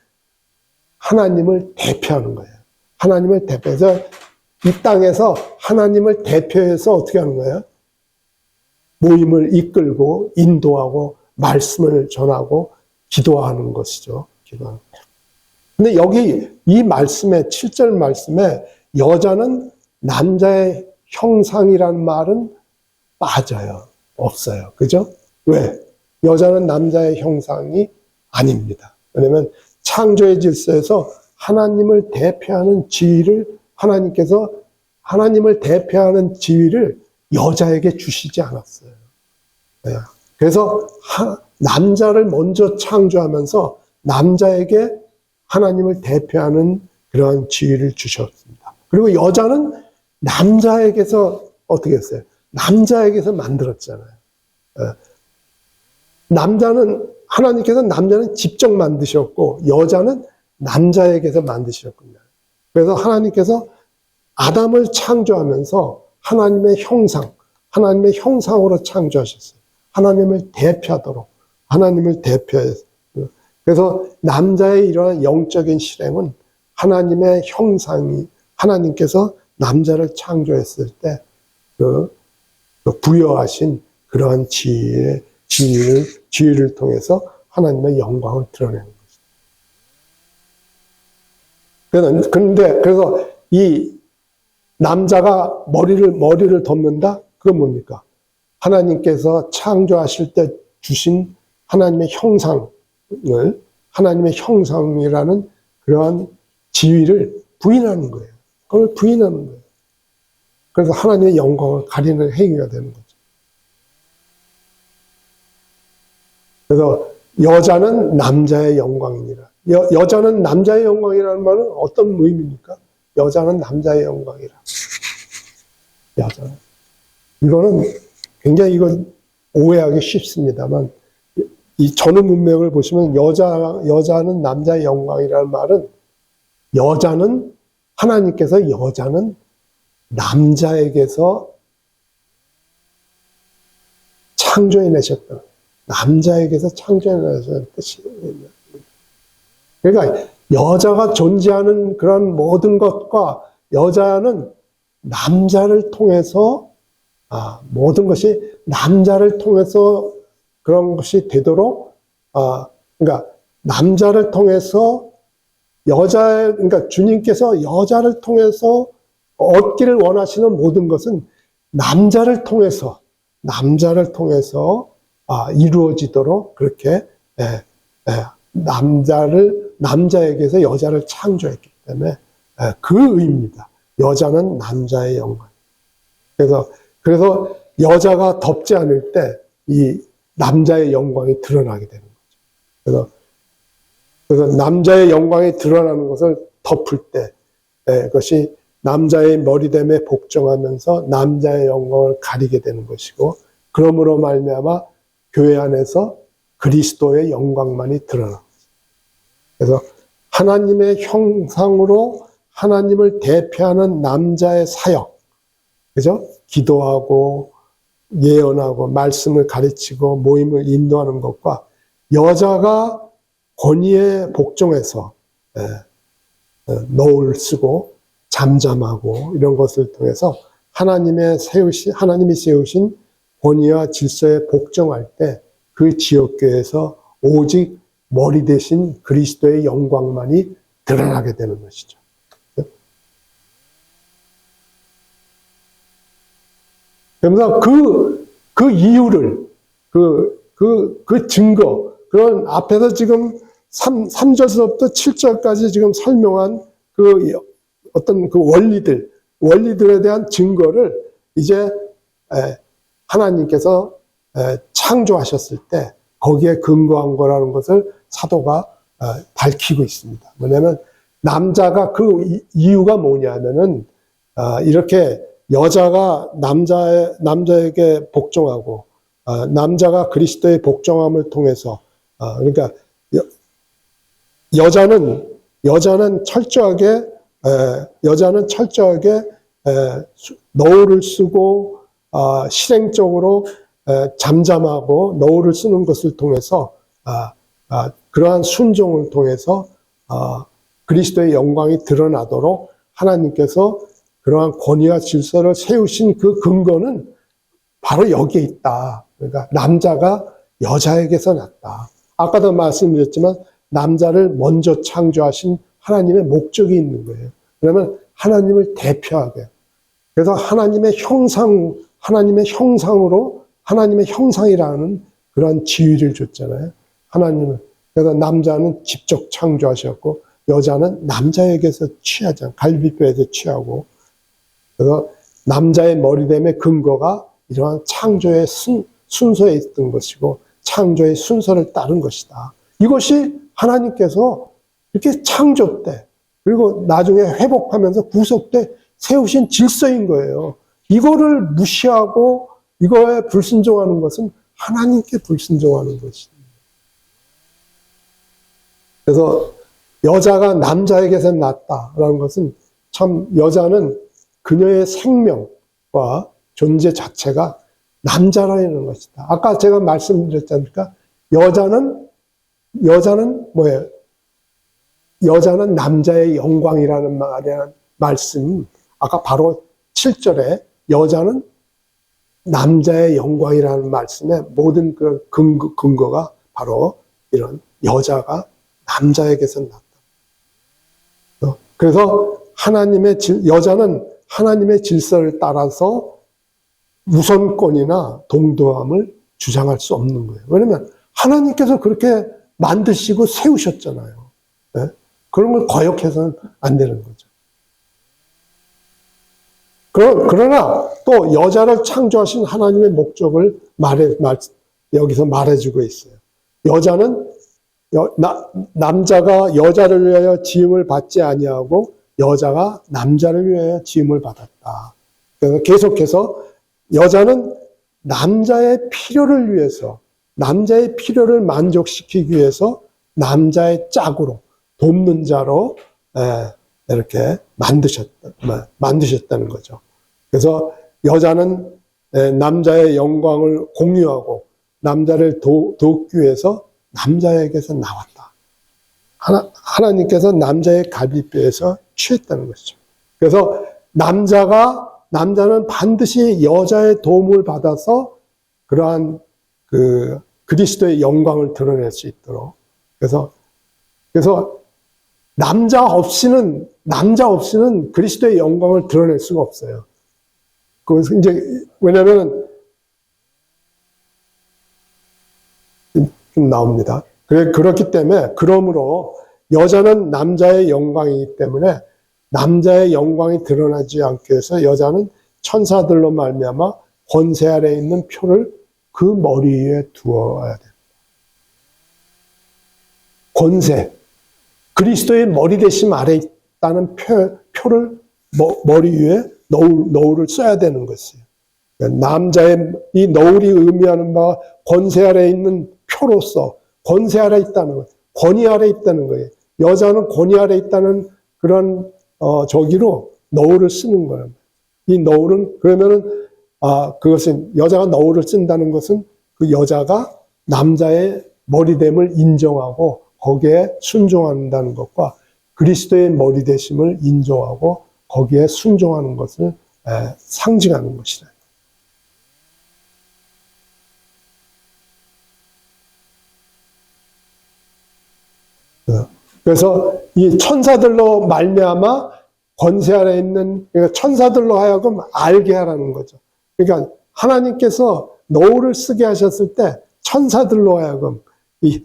하나님을 대표하는 거예요. 하나님을 대표해서 이 땅에서 하나님을 대표해서 어떻게 하는 거예요? 모임을 이끌고 인도하고 말씀을 전하고 기도하는 것이죠. 기도하는. 근데 여기 이 말씀에 7절 말씀에 여자는 남자의 형상이란 말은 빠져요. 없어요. 그죠? 왜? 여자는 남자의 형상이 아닙니다. 왜냐면 창조의 질서에서 하나님을 대표하는 지위를 하나님을 대표하는 지위를 여자에게 주시지 않았어요. 그래서 남자를 먼저 창조하면서 남자에게 하나님을 대표하는 그런 지위를 주셨습니다. 그리고 여자는 남자에게서 어떻게 했어요? 남자에게서 만들었잖아요. 하나님께서 남자는 직접 만드셨고 여자는 남자에게서 만드셨군요. 그래서 하나님께서 아담을 창조하면서 하나님의 형상으로 창조하셨어요. 하나님을 대표하도록, 하나님을 대표해서. 그래서 남자의 이러한 영적인 실행은 하나님의 하나님께서 남자를 창조했을 때 부여하신 그러한 지위를 통해서 하나님의 영광을 드러내는 것입니다. 그래서 이 남자가 머리를 덮는다? 그건 뭡니까? 하나님께서 창조하실 때 주신 하나님의 형상이라는 그러한 지위를 부인하는 거예요. 그걸 부인하는 거예요. 그래서 하나님의 영광을 가리는 행위가 되는 거죠. 그래서 여자는 남자의 영광이니라. 여자는 남자의 영광이라는 말은 어떤 의미입니까? 여자는 남자의 영광이라. 여자는. 이거는 굉장히 오해하기 쉽습니다만, 이 전후 문맥을 보시면 여자는 남자의 영광이라는 말은 하나님께서 여자는 남자에게서 창조해내셨다. 남자에게서 창조해내셨다는 뜻이에요. 그러니까 여자가 존재하는 그런 모든 것과 여자는 남자를 통해서 모든 것이 남자를 통해서 그런 것이 되도록 그러니까 남자를 통해서 그러니까 주님께서 여자를 통해서 얻기를 원하시는 모든 것은 남자를 통해서 이루어지도록 그렇게 남자에게서 여자를 창조했기 때문에 그 의미입니다. 여자는 남자의 영광. 그래서 여자가 덮지 않을 때 이 남자의 영광이 드러나게 되는 거죠. 그래서 남자의 영광이 드러나는 것을 덮을 때 그것이 남자의 머리됨에 복종하면서 남자의 영광을 가리게 되는 것이고, 그러므로 말미암아 교회 안에서 그리스도의 영광만이 드러납니다. 그래서 하나님의 형상으로 하나님을 대표하는 남자의 사역, 그죠? 기도하고 예언하고 말씀을 가르치고 모임을 인도하는 것과 여자가 권위에 복종해서 노를 쓰고 잠잠하고 이런 것을 통해서 하나님이 세우신 권위와 질서에 복종할 때 그 지역교회에서 오직 머리 대신 그리스도의 영광만이 드러나게 되는 것이죠. 그러면서 그 이유를, 그 증거, 그런 앞에서 지금 3절서부터 7절까지 지금 설명한 어떤 원리들에 대한 증거를 이제 하나님께서 창조하셨을 때 거기에 근거한 거라는 것을 사도가 밝히고 있습니다. 뭐냐면 남자가 그 이유가 뭐냐면은 이렇게 여자가 남자에게 복종하고 남자가 그리스도의 복종함을 통해서 그러니까 여자는 철저하게 너울을 쓰고 실행적으로 잠잠하고 너울을 쓰는 것을 통해서 그러한 순종을 통해서 그리스도의 영광이 드러나도록 하나님께서 그러한 권위와 질서를 세우신 그 근거는 바로 여기에 있다. 그러니까 남자가 여자에게서 났다. 아까도 말씀드렸지만 남자를 먼저 창조하신 하나님의 목적이 있는 거예요. 그러면 하나님을 대표하게. 그래서 하나님의 형상으로 하나님의 형상이라는 그런 지위를 줬잖아요. 하나님은. 그래서 남자는 직접 창조하셨고 여자는 남자에게서 취하지 않고 갈비뼈에서 취하고 그래서 남자의 머리됨의 근거가 이러한 창조의 순서에 있던 것이고 창조의 순서를 따른 것이다. 이것이 하나님께서 이렇게 창조 때 그리고 나중에 회복하면서 구속 때 세우신 질서인 거예요. 이거를 무시하고 이거에 불순종하는 것은 하나님께 불순종하는 것입니다. 그래서 여자가 남자에게서 났다라는 것은 참 여자는 그녀의 생명과 존재 자체가 남자라는 것이다. 아까 제가 말씀드렸지 않습니까? 여자는 뭐예요? 여자는 남자의 영광이라는 말씀. 아까 바로 7절에 여자는 남자의 영광이라는 말씀의 모든 그 근거가 바로 이런 여자가 남자에게서 났다. 그래서 여자는 하나님의 질서를 따라서 우선권이나 동등함을 주장할 수 없는 거예요. 왜냐면 하나님께서 그렇게 만드시고 세우셨잖아요. 네? 그런 걸 거역해서는 안 되는 거죠. 그러나 또 여자를 창조하신 하나님의 목적을 여기서 말해주고 있어요. 여자는 남자가 여자를 위하여 지음을 받지 아니하고 여자가 남자를 위하여 지음을 받았다. 그래서 계속해서 여자는 남자의 필요를 위해서 남자의 필요를 만족시키기 위해서 남자의 짝으로 돕는 자로 이렇게 만드셨다는 거죠. 그래서 여자는 남자의 영광을 공유하고 남자를 돕기 위해서 남자에게서 나왔다. 하나님께서 남자의 갈비뼈에서 취했다는 것이죠. 그래서 남자는 반드시 여자의 도움을 받아서 그러한 그리스도의 영광을 드러낼 수 있도록. 그래서 남자 없이는 그리스도의 영광을 드러낼 수가 없어요. 그래서 이제 왜냐하면 좀 나옵니다. 그렇기 때문에 그러므로 여자는 남자의 영광이기 때문에 남자의 영광이 드러나지 않기 위해서 여자는 천사들로 말미암아 권세 아래에 있는 표를 그 머리 위에 두어야 됩니다. 권세, 그리스도의 머리 대심 아래에 있다는 표를 머리 위에 너울을 써야 되는 것이에요. 남자의 이 너울이 의미하는 바가 권세 아래에 있는 표로서 권세 아래에 있다는 거예요. 권위 아래에 있다는 거예요. 여자는 권위 아래에 있다는 그런 저기로 너울을 쓰는 거예요. 이 너울은 그러면은 그것은 여자가 너울을 쓴다는 것은 그 여자가 남자의 머리됨을 인정하고 거기에 순종한다는 것과 그리스도의 머리 되심을 인정하고 거기에 순종하는 것을 상징하는 것이다. 그래서 이 천사들로 말미암아 권세 아래 있는 그러니까 천사들로 하여금 알게 하라는 거죠. 그러니까 하나님께서 너울을 쓰게 하셨을 때 천사들로 하여금 이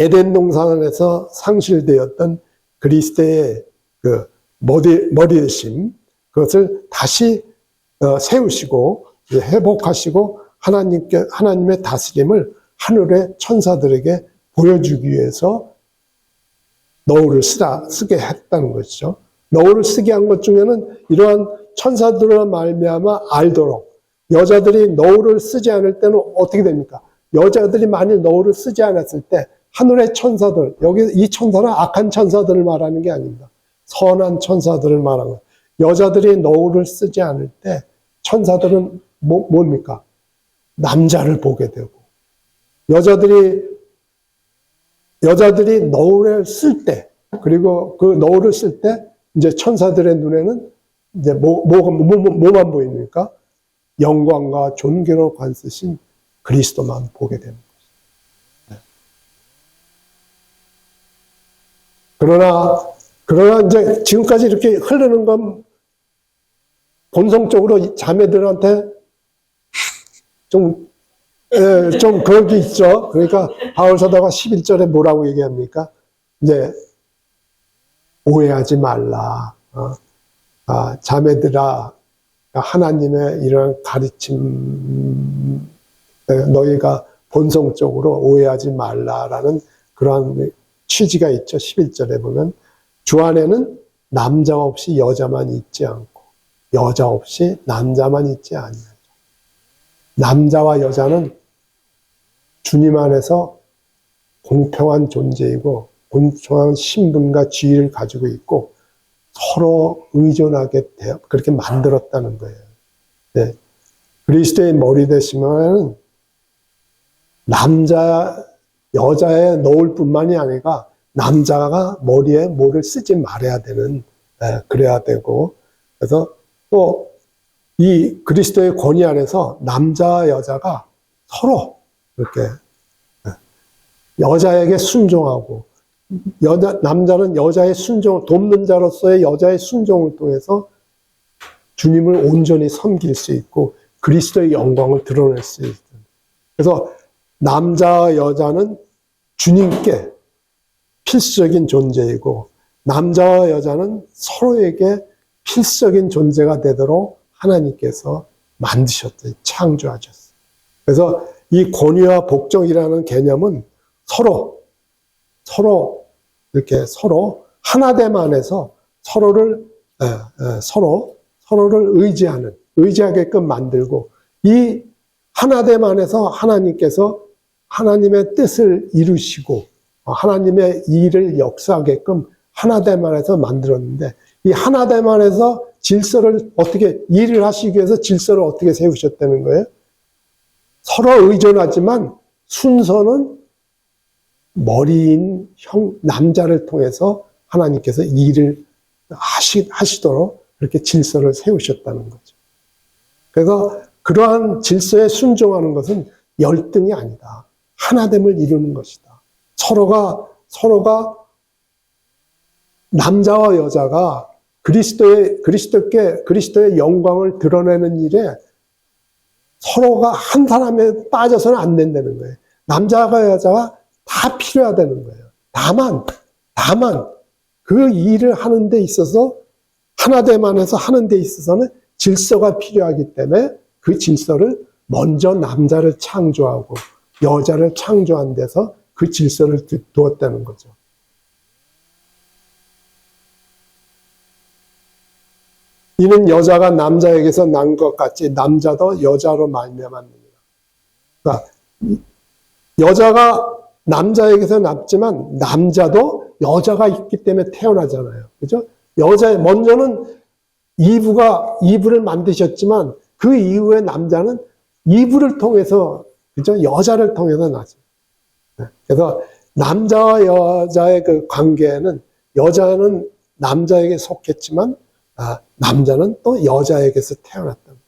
에덴 동산에서 상실되었던 그리스도의 그 머리 대심 그것을 다시 세우시고 회복하시고 하나님의 다스림을 하늘의 천사들에게 보여주기 위해서 너울을 쓰게 했다는 것이죠. 너울을 쓰게 한 것 중에는 이러한 천사들로 말미암아 알도록 여자들이 너울을 쓰지 않을 때는 어떻게 됩니까? 여자들이 만일 너울을 쓰지 않았을 때 하늘의 천사들, 여기 이 천사는 악한 천사들을 말하는 게 아닙니다. 선한 천사들을 말하는 거예요. 여자들이 너울을 쓰지 않을 때 천사들은 뭡니까? 남자를 보게 되고 여자들이 너울을 쓸 때, 그리고 그 너울을 쓸 때, 이제 천사들의 눈에는 이제 뭐만 보입니까? 영광과 존귀로 관쓰신 그리스도만 보게 됩니다. 그러나 이제 지금까지 이렇게 흐르는 건 본성적으로 자매들한테 좀 그런 게 있죠. 그러니까 바울 사도가 11절에 뭐라고 얘기합니까? 이제 오해하지 말라. 자매들아, 하나님의 이런 가르침 너희가 본성적으로 오해하지 말라라는 그러한 취지가 있죠. 11절에 보면 주 안에는 남자 없이 여자만 있지 않고 여자 없이 남자만 있지 아니하죠. 남자와 여자는 주님 안에서 공평한 존재이고 공평한 신분과 지위를 가지고 있고 서로 의존하게 그렇게 만들었다는 거예요. 네. 그리스도의 머리 되시면 여자의 놓을 뿐만이 아니라 남자가 머리에 뭐를 쓰지 말아야 되는, 그래야 되고, 그래서 또 이 그리스도의 권위 안에서 남자와 여자가 서로 이렇게 여자에게 순종하고, 남자는 여자의 돕는 자로서의 여자의 순종을 통해서 주님을 온전히 섬길 수 있고, 그리스도의 영광을 드러낼 수 있어요. 그래서 남자와 여자는 주님께 필수적인 존재이고 남자와 여자는 서로에게 필수적인 존재가 되도록 하나님께서 만드셨어요. 창조하셨어요. 그래서 이 권위와 복종이라는 개념은 서로 하나됨 안에서 서로를 의지하게끔 만들고 이 하나됨 안에서 하나님께서 하나님의 뜻을 이루시고 하나님의 일을 역사하게끔 하나됨 안에서 만들었는데 이 하나됨 안에서 일을 하시기 위해서 질서를 어떻게 세우셨다는 거예요? 서로 의존하지만 순서는 머리인 남자를 통해서 하나님께서 일을 하시도록 그렇게 질서를 세우셨다는 거죠. 그래서 그러한 질서에 순종하는 것은 열등이 아니다. 하나됨을 이루는 것이다. 서로가 남자와 여자가 그리스도의 영광을 드러내는 일에 서로가 한 사람에 빠져서는 안 된다는 거예요. 남자와 여자가 다 필요하다는 거예요. 다만 그 일을 하는 데 있어서 하나됨 안에서 하는 데 있어서는 질서가 필요하기 때문에 그 질서를 먼저 남자를 창조하고 여자를 창조한 데서 그 질서를 두었다는 거죠. 이는 여자가 남자에게서 난 것 같이 남자도 여자로 말미암았느니라. 그러니까 여자가 남자에게서 났지만 남자도 여자가 있기 때문에 태어나잖아요. 그죠? 먼저는 이브를 만드셨지만 그 이후에 남자는 이브를 통해서, 그죠? 여자를 통해서 나죠. 그래서 남자와 여자의 그 관계는 여자는 남자에게 속했지만 남자는 또 여자에게서 태어났다는 거죠.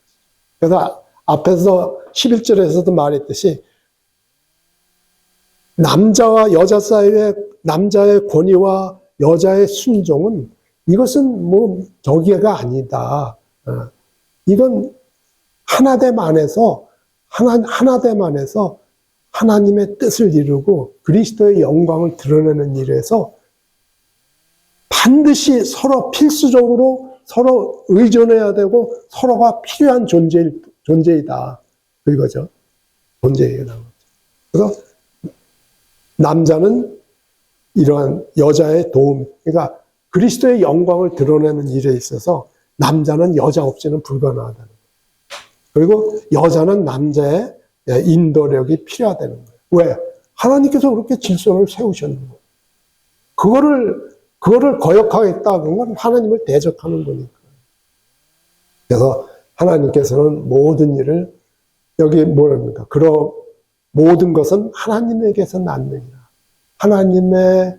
그래서 앞에서 11절에서도 말했듯이 남자와 여자 사이의 남자의 권위와 여자의 순종은 이것은 저기가 아니다. 이건 하나됨 안에서 하나님의 뜻을 이루고 그리스도의 영광을 드러내는 일에서 반드시 서로 필수적으로 서로 의존해야 되고 서로가 필요한 존재이다. 그거죠. 존재이다. 그래서 남자는 이러한 여자의 도움, 그러니까 그리스도의 영광을 드러내는 일에 있어서 남자는 여자 없이는 불가능하다는 거예요. 그리고 여자는 남자의 인도력이 필요하다는 거예요. 왜? 하나님께서 그렇게 질서를 세우셨는 거예요. 그거를 거역하겠다는 건 하나님을 대적하는 거니까. 그래서 하나님께서는 모든 일을 여기 뭐랍니까? 모든 것은 하나님에게서 났느니라. 하나님의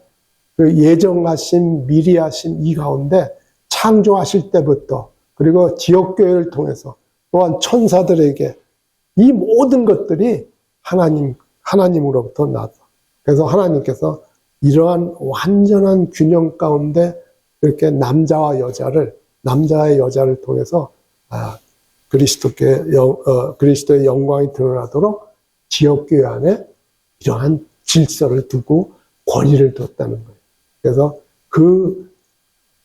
그 예정하신 미리 하신 이 가운데 창조하실 때부터 그리고 지역교회를 통해서 또한 천사들에게 이 모든 것들이 하나님으로부터 나서 그래서 하나님께서 이러한 완전한 균형 가운데 이렇게 남자의 여자를 통해서 그리스도의 영광이 드러나도록 지역교회 안에 이러한 질서를 두고 권위를 뒀다는 거예요. 그래서 그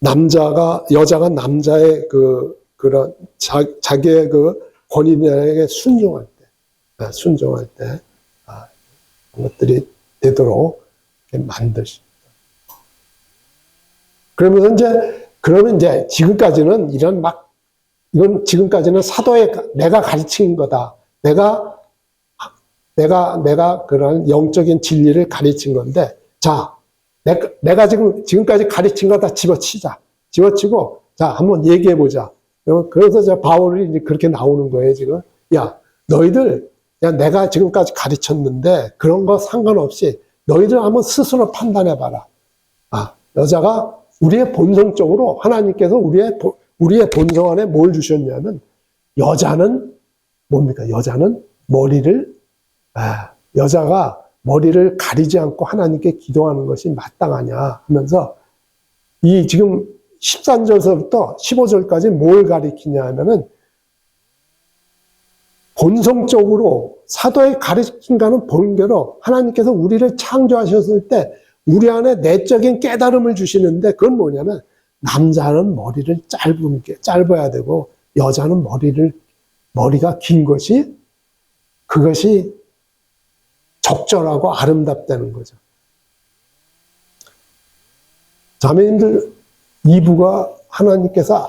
여자가 남자의 그런 자기의 그 권위들에게 순종할 때, 그런 것들이 되도록 이렇게 만드십니다. 그러면 이제 지금까지는 이건 지금까지는 사도의 내가 가르친 거다. 내가 그런 영적인 진리를 가르친 건데, 자, 내가 지금까지 가르친 거 다 집어치고, 자, 한번 얘기해보자. 그래서 바울이 이제 그렇게 나오는 거예요, 지금. 야, 내가 지금까지 가르쳤는데, 그런 거 상관없이, 너희들 한번 스스로 판단해봐라. 여자가 우리의 본성적으로, 하나님께서 우리의 본성 안에 뭘 주셨냐면, 여자는 뭡니까? 여자가 머리를 가리지 않고 하나님께 기도하는 것이 마땅하냐 하면서, 이 지금 13절서부터 15절까지 뭘 가리키냐 하면은, 본성적으로 사도의 가르침과는 본계로 하나님께서 우리를 창조하셨을 때 우리 안에 내적인 깨달음을 주시는데, 그건 뭐냐면 남자는 머리를 짧아야 되고 여자는 머리가 긴 그것이 적절하고 아름답다는 거죠. 자매님들, 이브가 하나님께서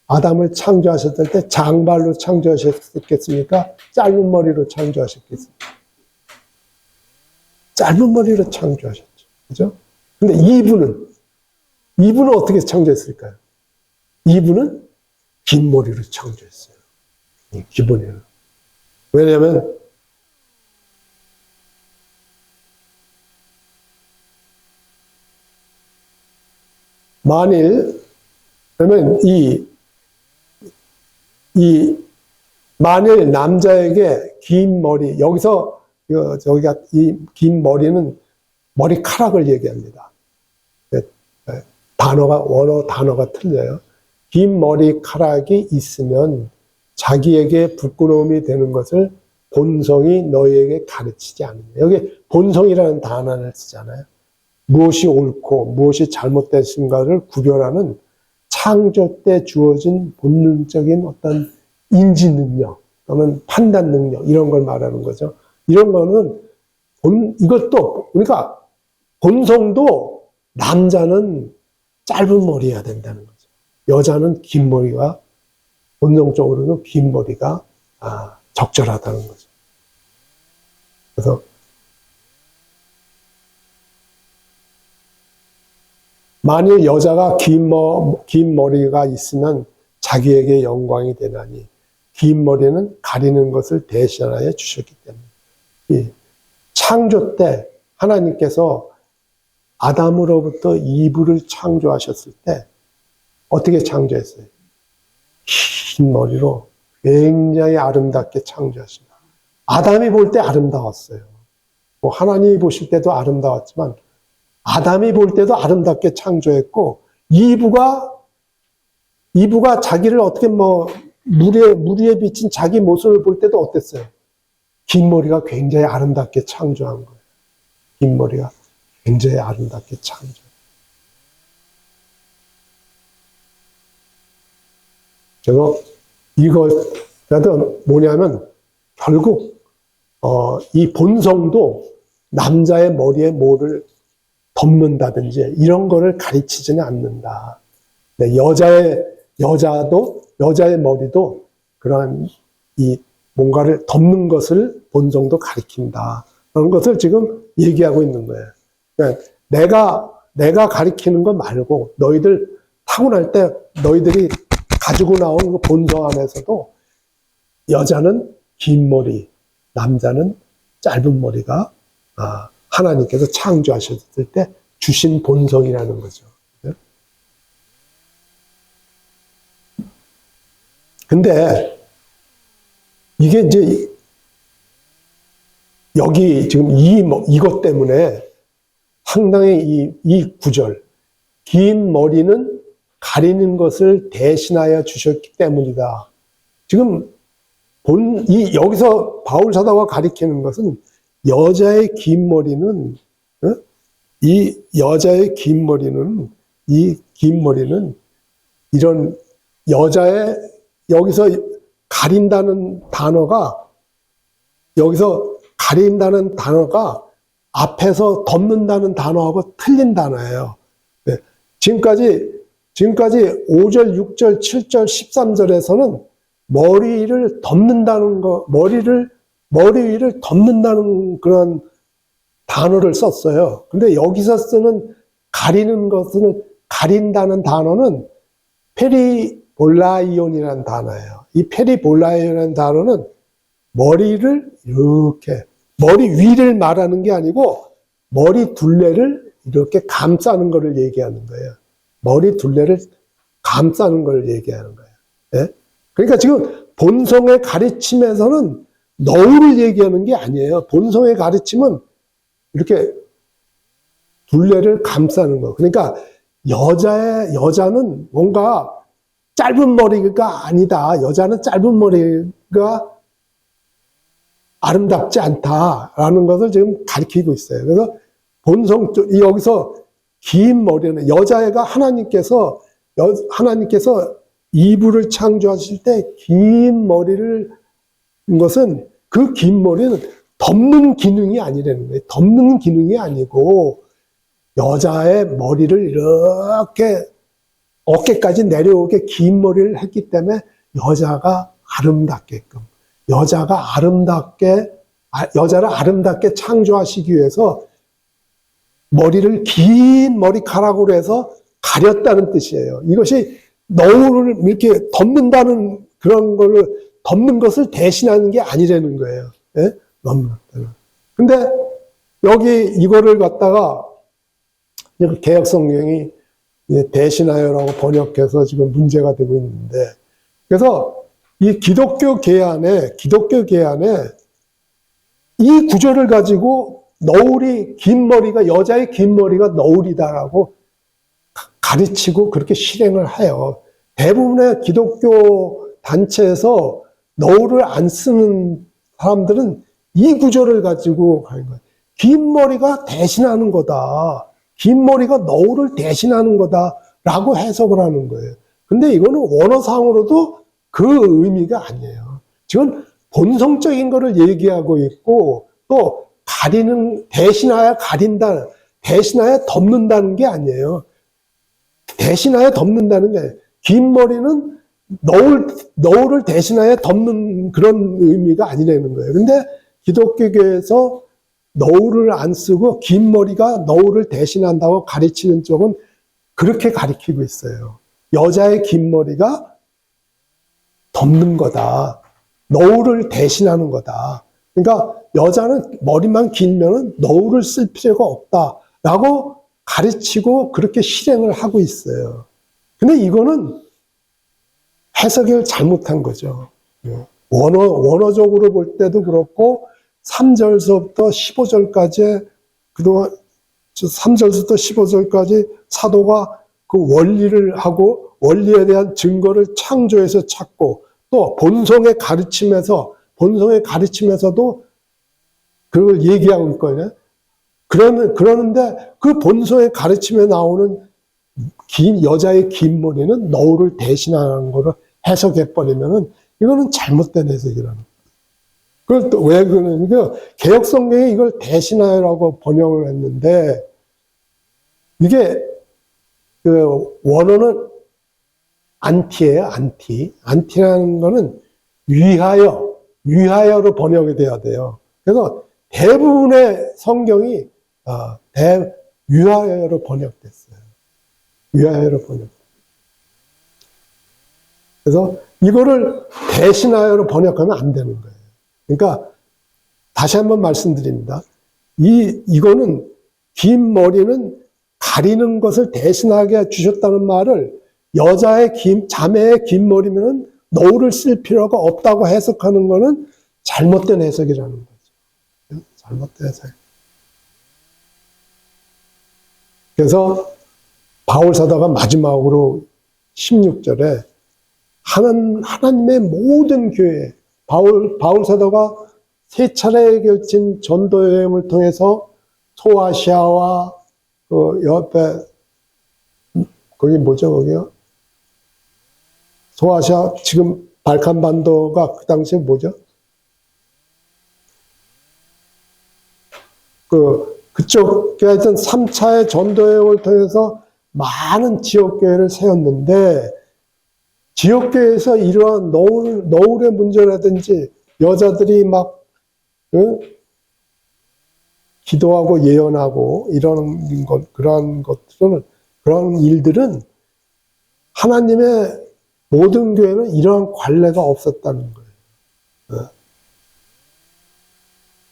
아담을 창조하셨을 때 장발로 창조하셨겠습니까? 짧은 머리로 창조하셨겠습니까? 짧은 머리로 창조하셨죠. 그죠? 근데 이브는 어떻게 창조했을까요? 이브는 긴 머리로 창조했어요. 기본이에요. 왜냐하면 만일 남자에게 긴 머리, 저기가 이 긴 머리는 머리카락을 얘기합니다. 원어 단어가 틀려요. 긴 머리카락이 있으면 자기에게 부끄러움이 되는 것을 본성이 너희에게 가르치지 않느냐. 여기 본성이라는 단어를 쓰잖아요. 무엇이 옳고 무엇이 잘못됐는가를 구별하는 창조 때 주어진 본능적인 어떤 인지 능력 또는 판단 능력, 이런 걸 말하는 거죠. 이런 거는 그러니까 본성도 남자는 짧은 머리여야 된다는 거죠. 여자는 긴 머리가, 본성적으로는 긴 머리가 적절하다는 거죠. 그래서 만일 여자가 긴 머리가 있으면 자기에게 영광이 되나니, 긴 머리는 가리는 것을 대신하여 주셨기 때문에. 창조 때 하나님께서 아담으로부터 이브를 창조하셨을 때 어떻게 창조했어요? 긴 머리로 굉장히 아름답게 창조하십니다. 아담이 볼 때 아름다웠어요. 하나님이 보실 때도 아름다웠지만 아담이 볼 때도 아름답게 창조했고, 이브가 자기를 어떻게 무리에 비친 자기 모습을 볼 때도 어땠어요? 긴 머리가 굉장히 아름답게 창조한 거예요. 긴 머리가 굉장히 아름답게 창조. 그래서 이거는 뭐냐면 결국 이 본성도 남자의 머리에 뭐를 덮는다든지 이런 거를 가르치지는 않는다. 네, 여자의 머리도 그러한 뭔가를 덮는 것을 본성도 가리킨다. 그런 것을 지금 얘기하고 있는 거예요. 그러니까 내가 가리키는 것 말고 너희들 타고날 때 너희들이 가지고 나온 그 본성 안에서도 여자는 긴 머리, 남자는 짧은 머리가 하나님께서 창조하셨을 때 주신 본성이라는 거죠. 근데 이게 이제 여기 지금 이것 때문에 상당히 이 구절, 긴 머리는 가리는 것을 대신하여 주셨기 때문이다. 지금 여기서 바울 사도가 가리키는 것은 여자의 긴 머리는, 이 여자의 긴 머리는, 이런 여자의, 여기서 가린다는 단어가, 앞에서 덮는다는 단어하고 틀린 단어예요. 네. 지금까지 5절, 6절, 7절, 13절에서는 머리를 덮는다는 거, 머리 위를 덮는다는 그런 단어를 썼어요. 근데 여기서 쓰는 가리는 것은, 가린다는 단어는 페리볼라이온이라는 단어예요. 이 페리볼라이온이라는 단어는 머리를 이렇게, 머리 위를 말하는 게 아니고 머리 둘레를 이렇게 감싸는 것을 얘기하는 거예요. 머리 둘레를 감싸는 걸 얘기하는 거예요. 네? 그러니까 지금 본성의 가르침에서는 너울을 얘기하는 게 아니에요. 본성의 가르침은 이렇게 둘레를 감싸는 거. 그러니까 여자는 뭔가 짧은 머리가 아니다. 여자는 짧은 머리가 아름답지 않다라는 것을 지금 가리키고 있어요. 그래서 여기서 긴 머리는 여자애가 하나님께서 이브를 창조하실 때 긴 머리를 것은 그 긴 머리는 덮는 기능이 아니라는 거예요. 덮는 기능이 아니고 여자의 머리를 이렇게 어깨까지 내려오게 긴 머리를 했기 때문에 여자를 아름답게 창조하시기 위해서 머리를 긴 머리카락으로 해서 가렸다는 뜻이에요. 이것이 너울을 이렇게 덮는다는 그런 거를 덮는 것을 대신하는 게 아니라는 거예요. 예? 근데 여기 이거를 갖다가 개역성경이 대신하여라고 번역해서 지금 문제가 되고 있는데, 그래서 이 기독교 계안에 이 구절을 가지고 여자의 긴 머리가 너울이다라고 가르치고 그렇게 실행을 해요. 대부분의 기독교 단체에서 너울을 안 쓰는 사람들은 이 구절을 가지고 가는 거예요. 긴 머리가 대신하는 거다. 긴 머리가 너울을 대신하는 거다라고 해석을 하는 거예요. 근데 이거는 원어상으로도 그 의미가 아니에요. 지금 본성적인 거를 얘기하고 있고, 또 대신하여 가린다, 대신하여 덮는다는 게 아니에요. 대신하여 덮는다는 게 아니에요. 긴 머리는 너울을 대신하여 덮는 그런 의미가 아니라는 거예요. 근데 기독교계에서 너울을 안 쓰고 긴 머리가 너울을 대신한다고 가르치는 쪽은 그렇게 가르치고 있어요. 여자의 긴 머리가 덮는 거다. 너울을 대신하는 거다. 그러니까 여자는 머리만 길면은 너울을 쓸 필요가 없다라고 가르치고 그렇게 실행을 하고 있어요. 근데 이거는 해석을 잘못한 거죠. 원어적으로 볼 때도 그렇고 3절서부터 15절까지 그동안 3절부터 15절까지 사도가 그 원리를 하고 원리에 대한 증거를 창조해서 찾고 또 본성의 가르침에서도 그걸 얘기하고 있거든요. 그러는데 그 본성의 가르침에 나오는 여자의 긴 머리는 너울을 대신하는 거를 해석해버리면은 이거는 잘못된 해석이라는 거예요. 그걸 또 왜 그러냐면 개역성경에 이걸 대신하여라고 번역을 했는데 이게 그 원어는 안티예요, 안티. 안티라는 거는 위하여로 번역이 돼야 돼요. 그래서 대부분의 성경이 위하여로 번역됐어요. 위하여로 번역. 그래서 이거를 대신하여로 번역하면 안 되는 거예요. 그러니까 다시 한번 말씀드립니다. 이거는 긴 머리는 가리는 것을 대신하게 주셨다는 말을 자매의 긴 머리면 너울을 쓸 필요가 없다고 해석하는 거는 잘못된 해석이라는 거죠. 잘못된 사역. 그래서 바울 사도가 마지막으로 16절에 하나님의 모든 교회, 바울 사도가 3차례에 걸친 전도 여행을 통해서 소아시아와 그 옆에 거기 뭐죠, 거기요? 소아시아, 지금 발칸반도가 그 당시에 뭐죠? 그쪽에 하여튼 3차의 전도여행을 통해서 많은 지역교회를 세웠는데, 지역교회에서 이러한 너울의 문제라든지, 여자들이 막, 기도하고 예언하고, 그런 것들은, 그런 일들은 하나님의 모든 교회는 이러한 관례가 없었다는 거예요.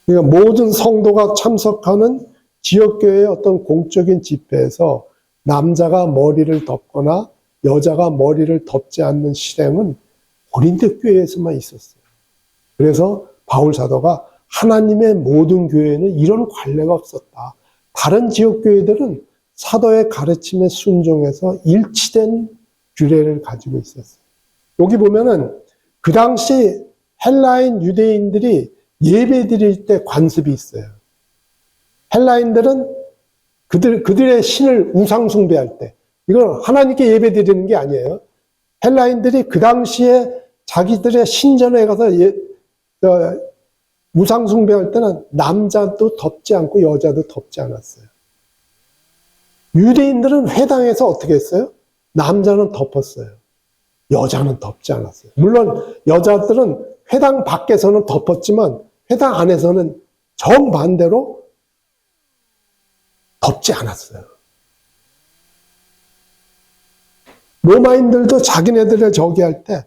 그러니까 모든 성도가 참석하는 지역교회의 어떤 공적인 집회에서 남자가 머리를 덮거나 여자가 머리를 덮지 않는 실행은 고린도 교회에서만 있었어요. 그래서 바울 사도가 하나님의 모든 교회에는 이런 관례가 없었다. 다른 지역교회들은 사도의 가르침에 순종해서 일치된 규례를 가지고 있었어요. 여기 보면은 그 당시 헬라인 유대인들이 예배 드릴 때 관습이 있어요. 헬라인들은 그들의 신을 우상 숭배할 때, 이건 하나님께 예배 드리는 게 아니에요. 헬라인들이 그 당시에 자기들의 신전에 가서 우상 숭배할 때는 남자도 덮지 않고 여자도 덮지 않았어요. 유대인들은 회당에서 어떻게 했어요? 남자는 덮었어요. 여자는 덮지 않았어요. 물론 여자들은 회당 밖에서는 덮었지만 회당 안에서는 정반대로 덮지 않았어요. 로마인들도 자기네들을 저기할 때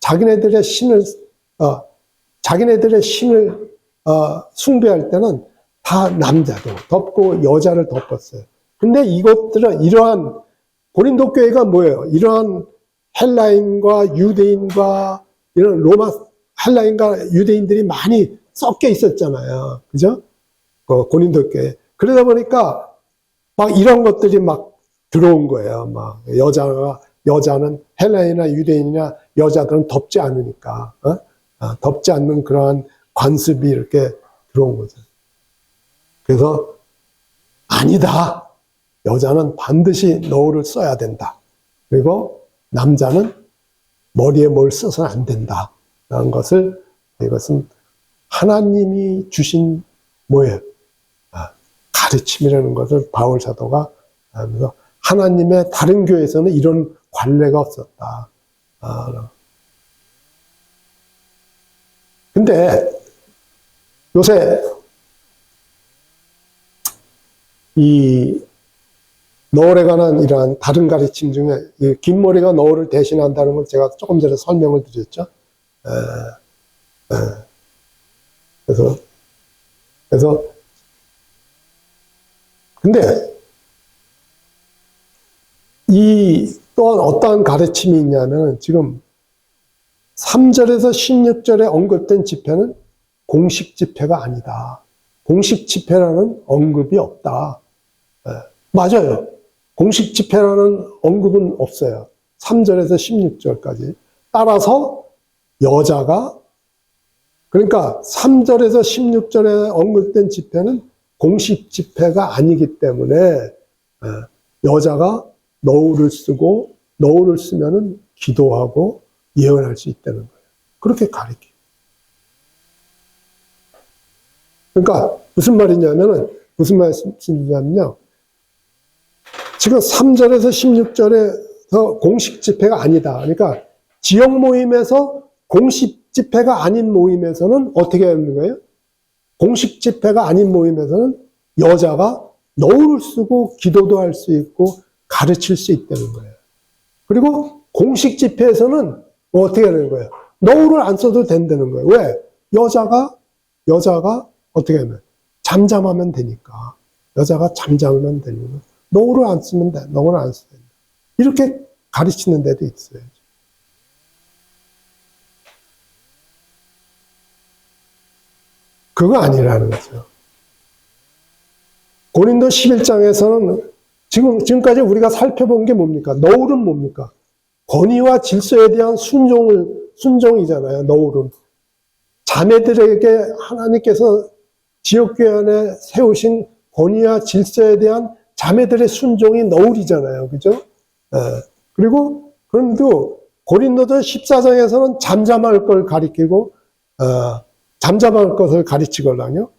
자기네들의 신을 숭배할 때는 다 남자도 덮고 여자를 덮었어요. 근데 이것들은 이러한 고린도 교회가 뭐예요? 이러한 헬라인과 유대인과 이런 헬라인과 유대인들이 많이 섞여 있었잖아요. 그죠? 고린도 교회. 그러다 보니까 막 이런 것들이 막 들어온 거예요. 막 여자는 헬라인이나 유대인이나 여자들은 덮지 않으니까, 덮지 않는 그러한 관습이 이렇게 들어온 거죠. 그래서 아니다. 여자는 반드시 너울을 써야 된다. 그리고 남자는 머리에 뭘 써서는 안 된다. 라는 것을, 이것은 하나님이 주신 뭐예요? 가르침이라는 것을 바울 사도가 하면서 하나님의 다른 교회에서는 이런 관례가 없었다. 근데 요새 이 너울에 관한 이러한 다른 가르침 중에 이 긴 머리가 너울을 대신한다는 걸 제가 조금 전에 설명을 드렸죠. 그래서 근데 이 또한 어떠한 가르침이 있냐면 지금 3절에서 16절에 언급된 집회는 공식 집회가 아니다. 공식 집회라는 언급이 없다. 맞아요. 공식 집회라는 언급은 없어요. 3절에서 16절까지. 따라서 여자가, 그러니까 3절에서 16절에 언급된 집회는 공식 집회가 아니기 때문에 여자가 너울을 쓰고 너울을 쓰면은 기도하고 예언할 수 있다는 거예요. 그렇게 가르쳐요. 그러니까 무슨 말씀이냐면요. 지금 3절에서 16절에서 공식 집회가 아니다. 그러니까 지역 모임에서 공식 집회가 아닌 모임에서는 어떻게 하는 거예요? 공식 집회가 아닌 모임에서는 여자가 너울을 쓰고 기도도 할 수 있고 가르칠 수 있다는 거예요. 그리고 공식 집회에서는 어떻게 하는 거예요? 너울을 안 써도 된다는 거예요. 왜? 여자가 어떻게 하면 잠잠하면 되니까. 여자가 잠잠하면 되니까. 너울을 안 쓰면 돼. 너울을 안 써도 된다. 이렇게 가르치는 데도 있어요. 그거 아니라는 거죠. 고린도 11장에서는 지금까지 우리가 살펴본 게 뭡니까? 너울은 뭡니까? 권위와 질서에 대한 순종이잖아요. 너울은. 자매들에게 하나님께서 지역교회 안에 세우신 권위와 질서에 대한 자매들의 순종이 너울이잖아요. 그죠? 그리고, 그런데도 고린도서 14장에서는 잠잠할 걸 가리키고, 잠잠할 것을 가르치거든요.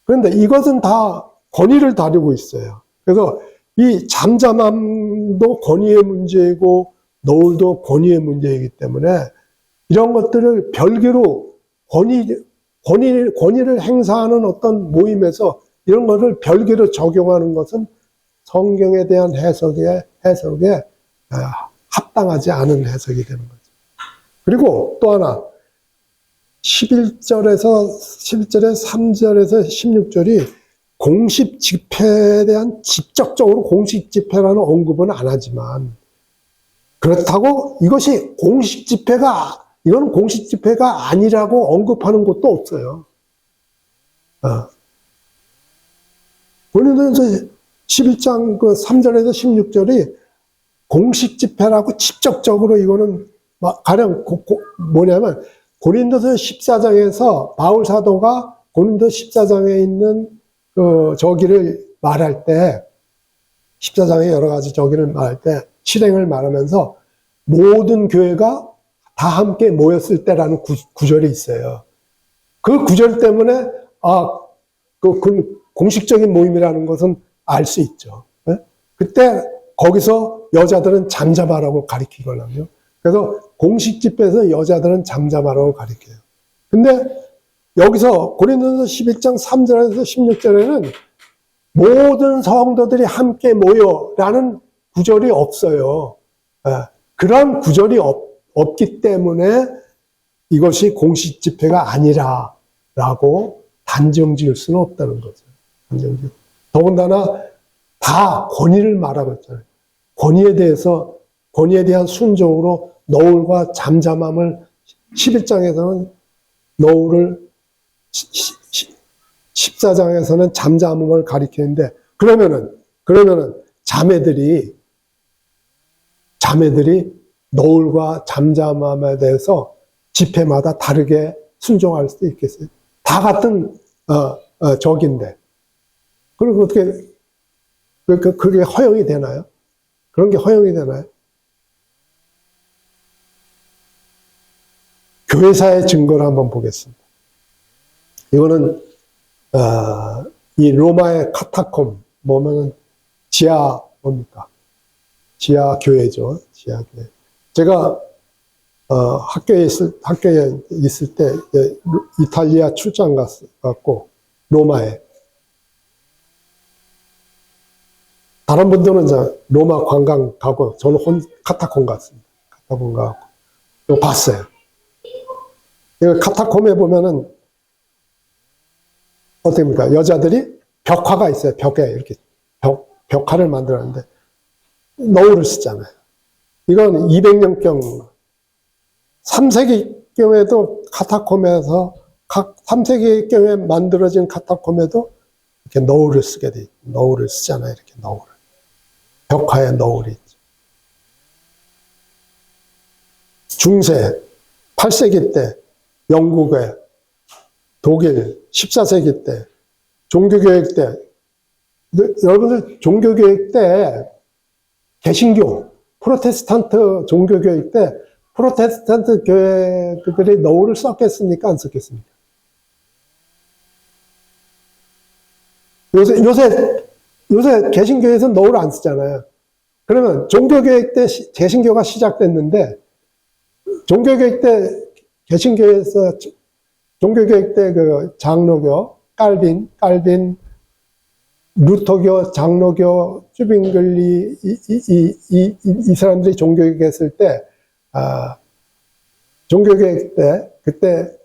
그런데 이것은 다 권위를 다루고 있어요. 그래서 이 잠잠함도 권위의 문제이고, 너울도 권위의 문제이기 때문에 이런 것들을 별개로 권위를 행사하는 어떤 모임에서 이런 것을 별개로 적용하는 것은 성경에 대한 해석에 합당하지 않은 해석이 되는 거죠. 그리고 또 하나 11절에 3절에서 16절이 공식 집회에 대한 직접적으로 공식 집회라는 언급은 안 하지만 그렇다고 이것이 이건 공식 집회가 아니라고 언급하는 것도 없어요. 고린도전서 11장 3절에서 16절이 공식 집회라고 직접적으로 이거는 가령 뭐냐면 고린도서 14장에서 바울 사도가 고린도 14장에 있는 저기를 말할 때 14장의 여러 가지 저기를 말할 때 실행을 말하면서 모든 교회가 다 함께 모였을 때라는 구절이 있어요. 그 구절 때문에 그 공식적인 모임이라는 것은 알 수 있죠. 그때 거기서 여자들은 잠잠하라고 가리키거든요. 그래서 공식 집회에서 여자들은 잠잠하라고 가리켜요. 근데 여기서 고린도서 11장 3절에서 16절에는 모든 성도들이 함께 모여라는 구절이 없어요. 그런 구절이 없기 때문에 이것이 공식 집회가 아니라라고 단정 지을 수는 없다는 거죠. 더군다나 다 권위를 말하고 있잖아요. 권위에 대한 순종으로 너울과 잠잠함을 11장에서는 너울을 14장에서는 잠잠함을 가리키는데 그러면은 자매들이 너울과 잠잠함에 대해서 집회마다 다르게 순종할 수도 있겠어요. 다 같은 적인데 그리고 어떻게 그게 허용이 되나요? 그런 게 허용이 되나요? 교회사의 증거를 한번 보겠습니다. 이거는 이 로마의 카타콤 보면은 뭡니까? 지하 교회죠. 지하 교회. 제가 학교에 있을 때 이탈리아 출장 갔고 로마에 다른 분들은 로마 관광 가고 저는 카타콤 갔습니다. 카타콤 가고 이거 봤어요. 이거 카타콤에 보면은 어떻습니까? 여자들이 벽화가 있어요. 벽에 이렇게 벽화를 만들었는데 너울을 쓰잖아요. 이건 200년경 3세기경에도 카타콤에서 3세기경에 만들어진 카타콤에도 이렇게 너울을 쓰게 돼. 너울을 쓰잖아요. 이렇게 너울을. 벽화에 너울이 있죠. 중세 8세기 때 영국에 독일 14세기 때 종교교육 때 여러분들 종교교육 때 개신교 프로테스탄트 종교교육 때 프로테스탄트 교회들이 너울을 썼겠습니까? 안 썼겠습니까? 요새 개신교에서는 너울 안 쓰잖아요. 그러면 종교교육 때 개신교가 시작됐는데 종교교육 때 개신교에서 종교교육 때 그 장로교, 깔빈, 루터교, 장로교, 쭈빙글리 이 사람들이 종교교육 했을 때 종교교육 때 그때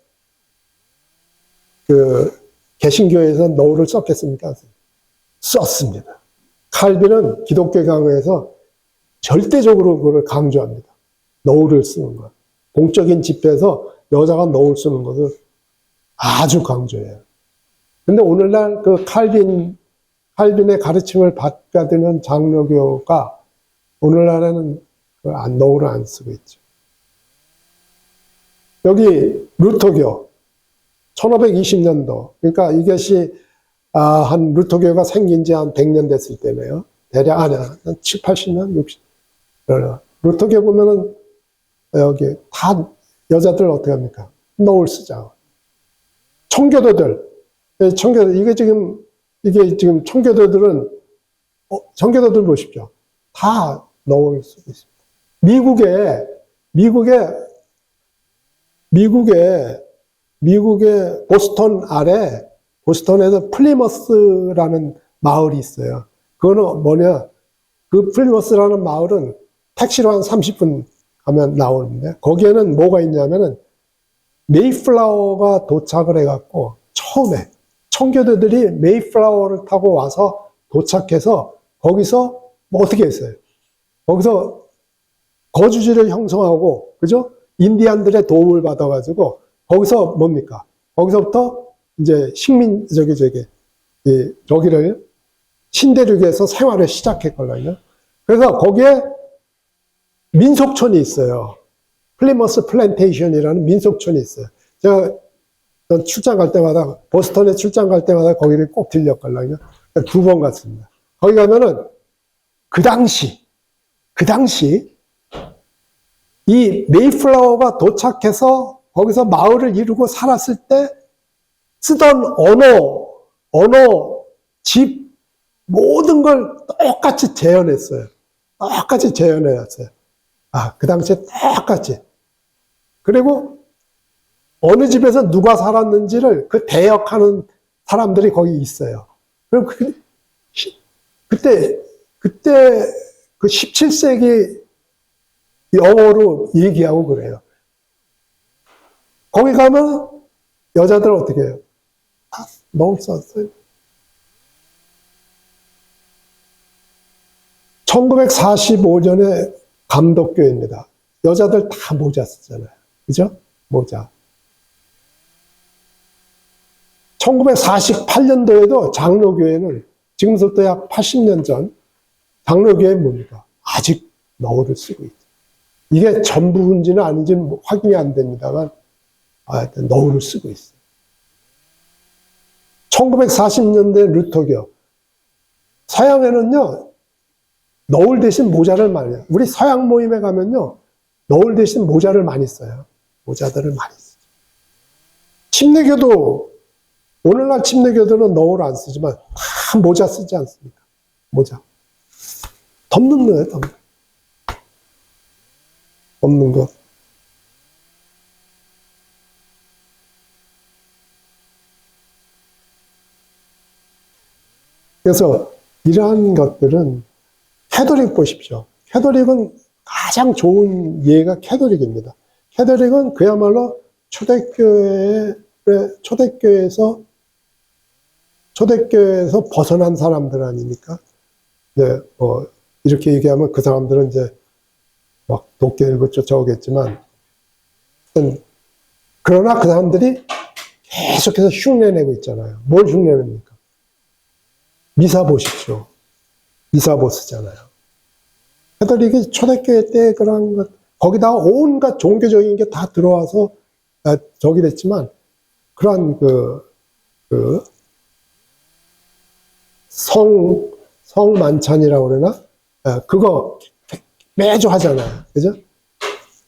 그 개신교에서 너울을 썼겠습니까? 썼습니다. 칼빈은 기독교 강요에서 절대적으로 그걸 강조합니다. 너울을 쓰는 것. 공적인 집회에서 여자가 너울 쓰는 것을 아주 강조해요. 근데 오늘날 그 칼빈 칼빈의 가르침을 받아들이는 장로교가 오늘날에는 노를 안 쓰고 있죠. 여기 루터교 1520년도, 그러니까 이것이 한 루터교가 생긴 지 한 100년 됐을 때네요. 대략 아니야, 한 7, 80년, 60. 루터교 보면은 여기 다 여자들 어떻게 합니까? 노을 쓰죠. 청교도들, 이게 지금 청교도들은 청교도들 보십시오. 다 노을 쓰고 있습니다. 미국의 보스턴 아래, 보스턴에서 플리머스라는 마을이 있어요. 그거는 뭐냐, 그 플리머스라는 마을은 택시로 한 30분 가면 나오는데, 거기에는 뭐가 있냐면은, 메이플라워가 도착을 해갖고, 처음에, 청교도들이 메이플라워를 타고 와서 도착해서, 거기서 뭐 어떻게 했어요? 거기서 거주지를 형성하고, 그죠? 인디안들의 도움을 받아가지고, 거기서 뭡니까? 거기서부터 이제 저기를 신대륙에서 생활을 시작했거든요. 그래서 거기에 민속촌이 있어요. 플리머스 플랜테이션이라는 민속촌이 있어요. 제가 출장 갈 때마다, 보스턴에 출장 갈 때마다 거기를 꼭 들렸거든요. 2번 갔습니다. 거기 가면은 그 당시 이 메이플라워가 도착해서 거기서 마을을 이루고 살았을 때 쓰던 언어, 집, 모든 걸 똑같이 재현했어요. 똑같이 재현해놨어요. 그 당시에 똑같이. 그리고 어느 집에서 누가 살았는지를 그 대역하는 사람들이 거기 있어요. 그럼 그때 그 17세기 영어로 얘기하고 그래요. 거기 가면 여자들 어떻게 해요? 다 노을 썼어요. 1945년에 감독교회입니다. 여자들 다 모자 쓰잖아요. 그죠? 모자. 1948년도에도 장로교회는 지금부터 약 80년 전 장로교회는 뭡니까? 아직 노을을 쓰고 있죠. 이게 전부인지는 아닌지는 확인이 안 됩니다만 하여튼 노을을 쓰고 있어요. 1940년대 루터교. 서양에는요, 노을 대신 모자를 많이 해요. 우리 서양 모임에 가면요, 노을 대신 모자를 많이 써요. 모자들을 많이 쓰죠. 침례교도, 오늘날 침례교도는 노을 안 쓰지만 다 모자 쓰지 않습니까? 모자. 덮는 거예요, 덮는 거. 그래서 이러한 것들은 캐톨릭 보십시오. 캐톨릭은 가장 좋은 예가 캐톨릭입니다. 캐톨릭은 그야말로 초대교회에서 벗어난 사람들 아닙니까? 네, 이렇게 얘기하면 그 사람들은 이제 막 독재를 쫓아오겠지만, 그러나 그 사람들이 계속해서 흉내내고 있잖아요. 뭘 흉내냅니까? 미사 보십시오. 미사 보스잖아요. 캐톨릭이 초대교회 때 그런 것, 거기다가 온갖 종교적인 게 다 들어와서, 저기 됐지만, 그런 성만찬이라고 그러나? 그거 매주 하잖아요. 그죠?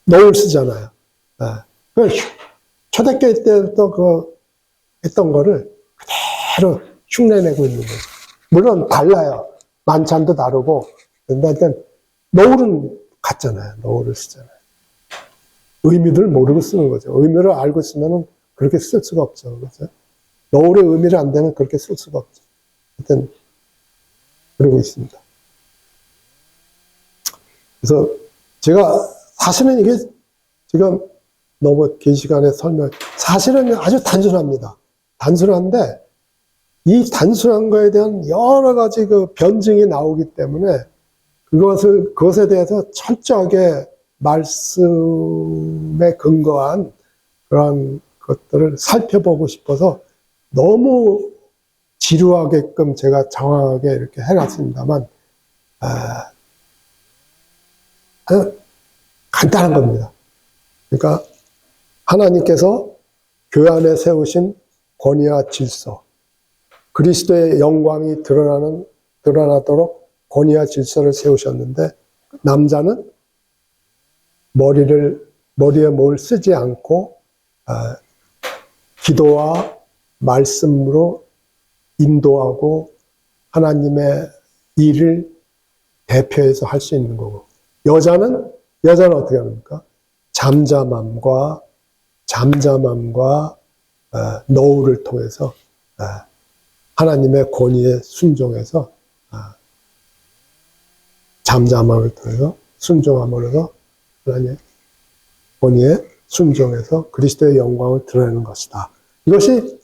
노을 쓰잖아요. 초대교회 때부터 했던 거를 그대로 흉내내고 있는 거죠. 물론 달라요. 만찬도 다르고. 근데 노을은 같잖아요. 노을을 쓰잖아요. 의미를 모르고 쓰는 거죠. 의미를 알고 쓰면은 그렇게 쓸 수가 없죠. 그렇죠? 노을의 의미를 안 되면 그렇게 쓸 수가 없죠. 하여튼, 그러고 있습니다. 그래서 제가 사실은 이게 지금 너무 긴 시간에 사실은 아주 단순합니다. 단순한데 이 단순한 거에 대한 여러 가지 변증이 나오기 때문에 그것에 대해서 철저하게 말씀에 근거한 그런 것들을 살펴보고 싶어서 너무 지루하게끔 제가 장황하게 이렇게 해놨습니다만, 아주 간단한 겁니다. 그러니까 하나님께서 교회 안에 세우신 권위와 질서, 그리스도의 영광이 드러나도록 권위와 질서를 세우셨는데, 남자는 머리에 뭘 쓰지 않고 기도와 말씀으로 인도하고 하나님의 일을 대표해서 할 수 있는 거고, 여자는 어떻게 합니까? 잠잠함과 너울을 통해서 하나님의 권위에 순종해서 잠잠함을 통해서 순종함으로써 하나님의 권위에 순종해서 그리스도의 영광을 드러내는 것이다. 이것이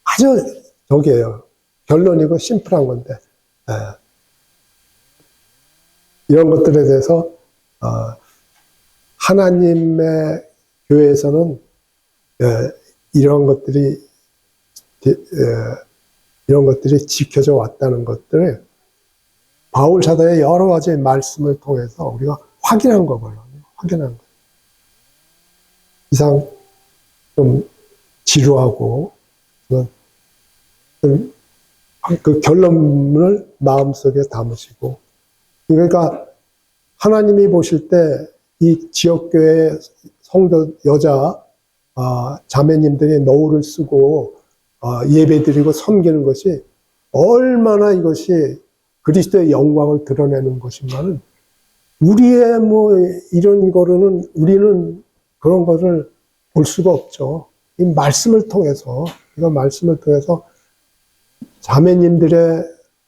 아주 저기예요. 결론이고 심플한 건데, 이런 것들에 대해서 하나님의 교회에서는 이런 것들이 지켜져 왔다는 것들을 바울 사도의 여러 가지 말씀을 통해서 우리가 확인한 거거든요. 확인한 거예요. 이상 좀 지루하고 그 결론을 마음속에 담으시고, 그러니까 하나님이 보실 때 이 지역교회 성도 여자 자매님들이 너울을 쓰고 예배드리고 섬기는 것이 얼마나 이것이 그리스도의 영광을 드러내는 것인가는 우리의 이런 거로는 우리는 그런 것을 볼 수가 없죠. 이 말씀을 통해서, 이거 말씀을 통해서 자매님들의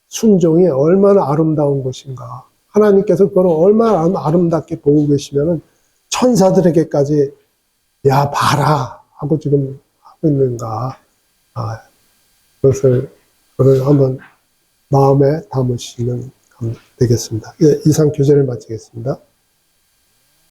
순종이 얼마나 아름다운 것인가. 하나님께서 그걸 얼마나 아름답게 보고 계시면은 천사들에게까지 야 봐라 하고 지금 하고 있는가. 그것을 한번 마음에 담으시면 되겠습니다. 예, 이상 교제를 마치겠습니다.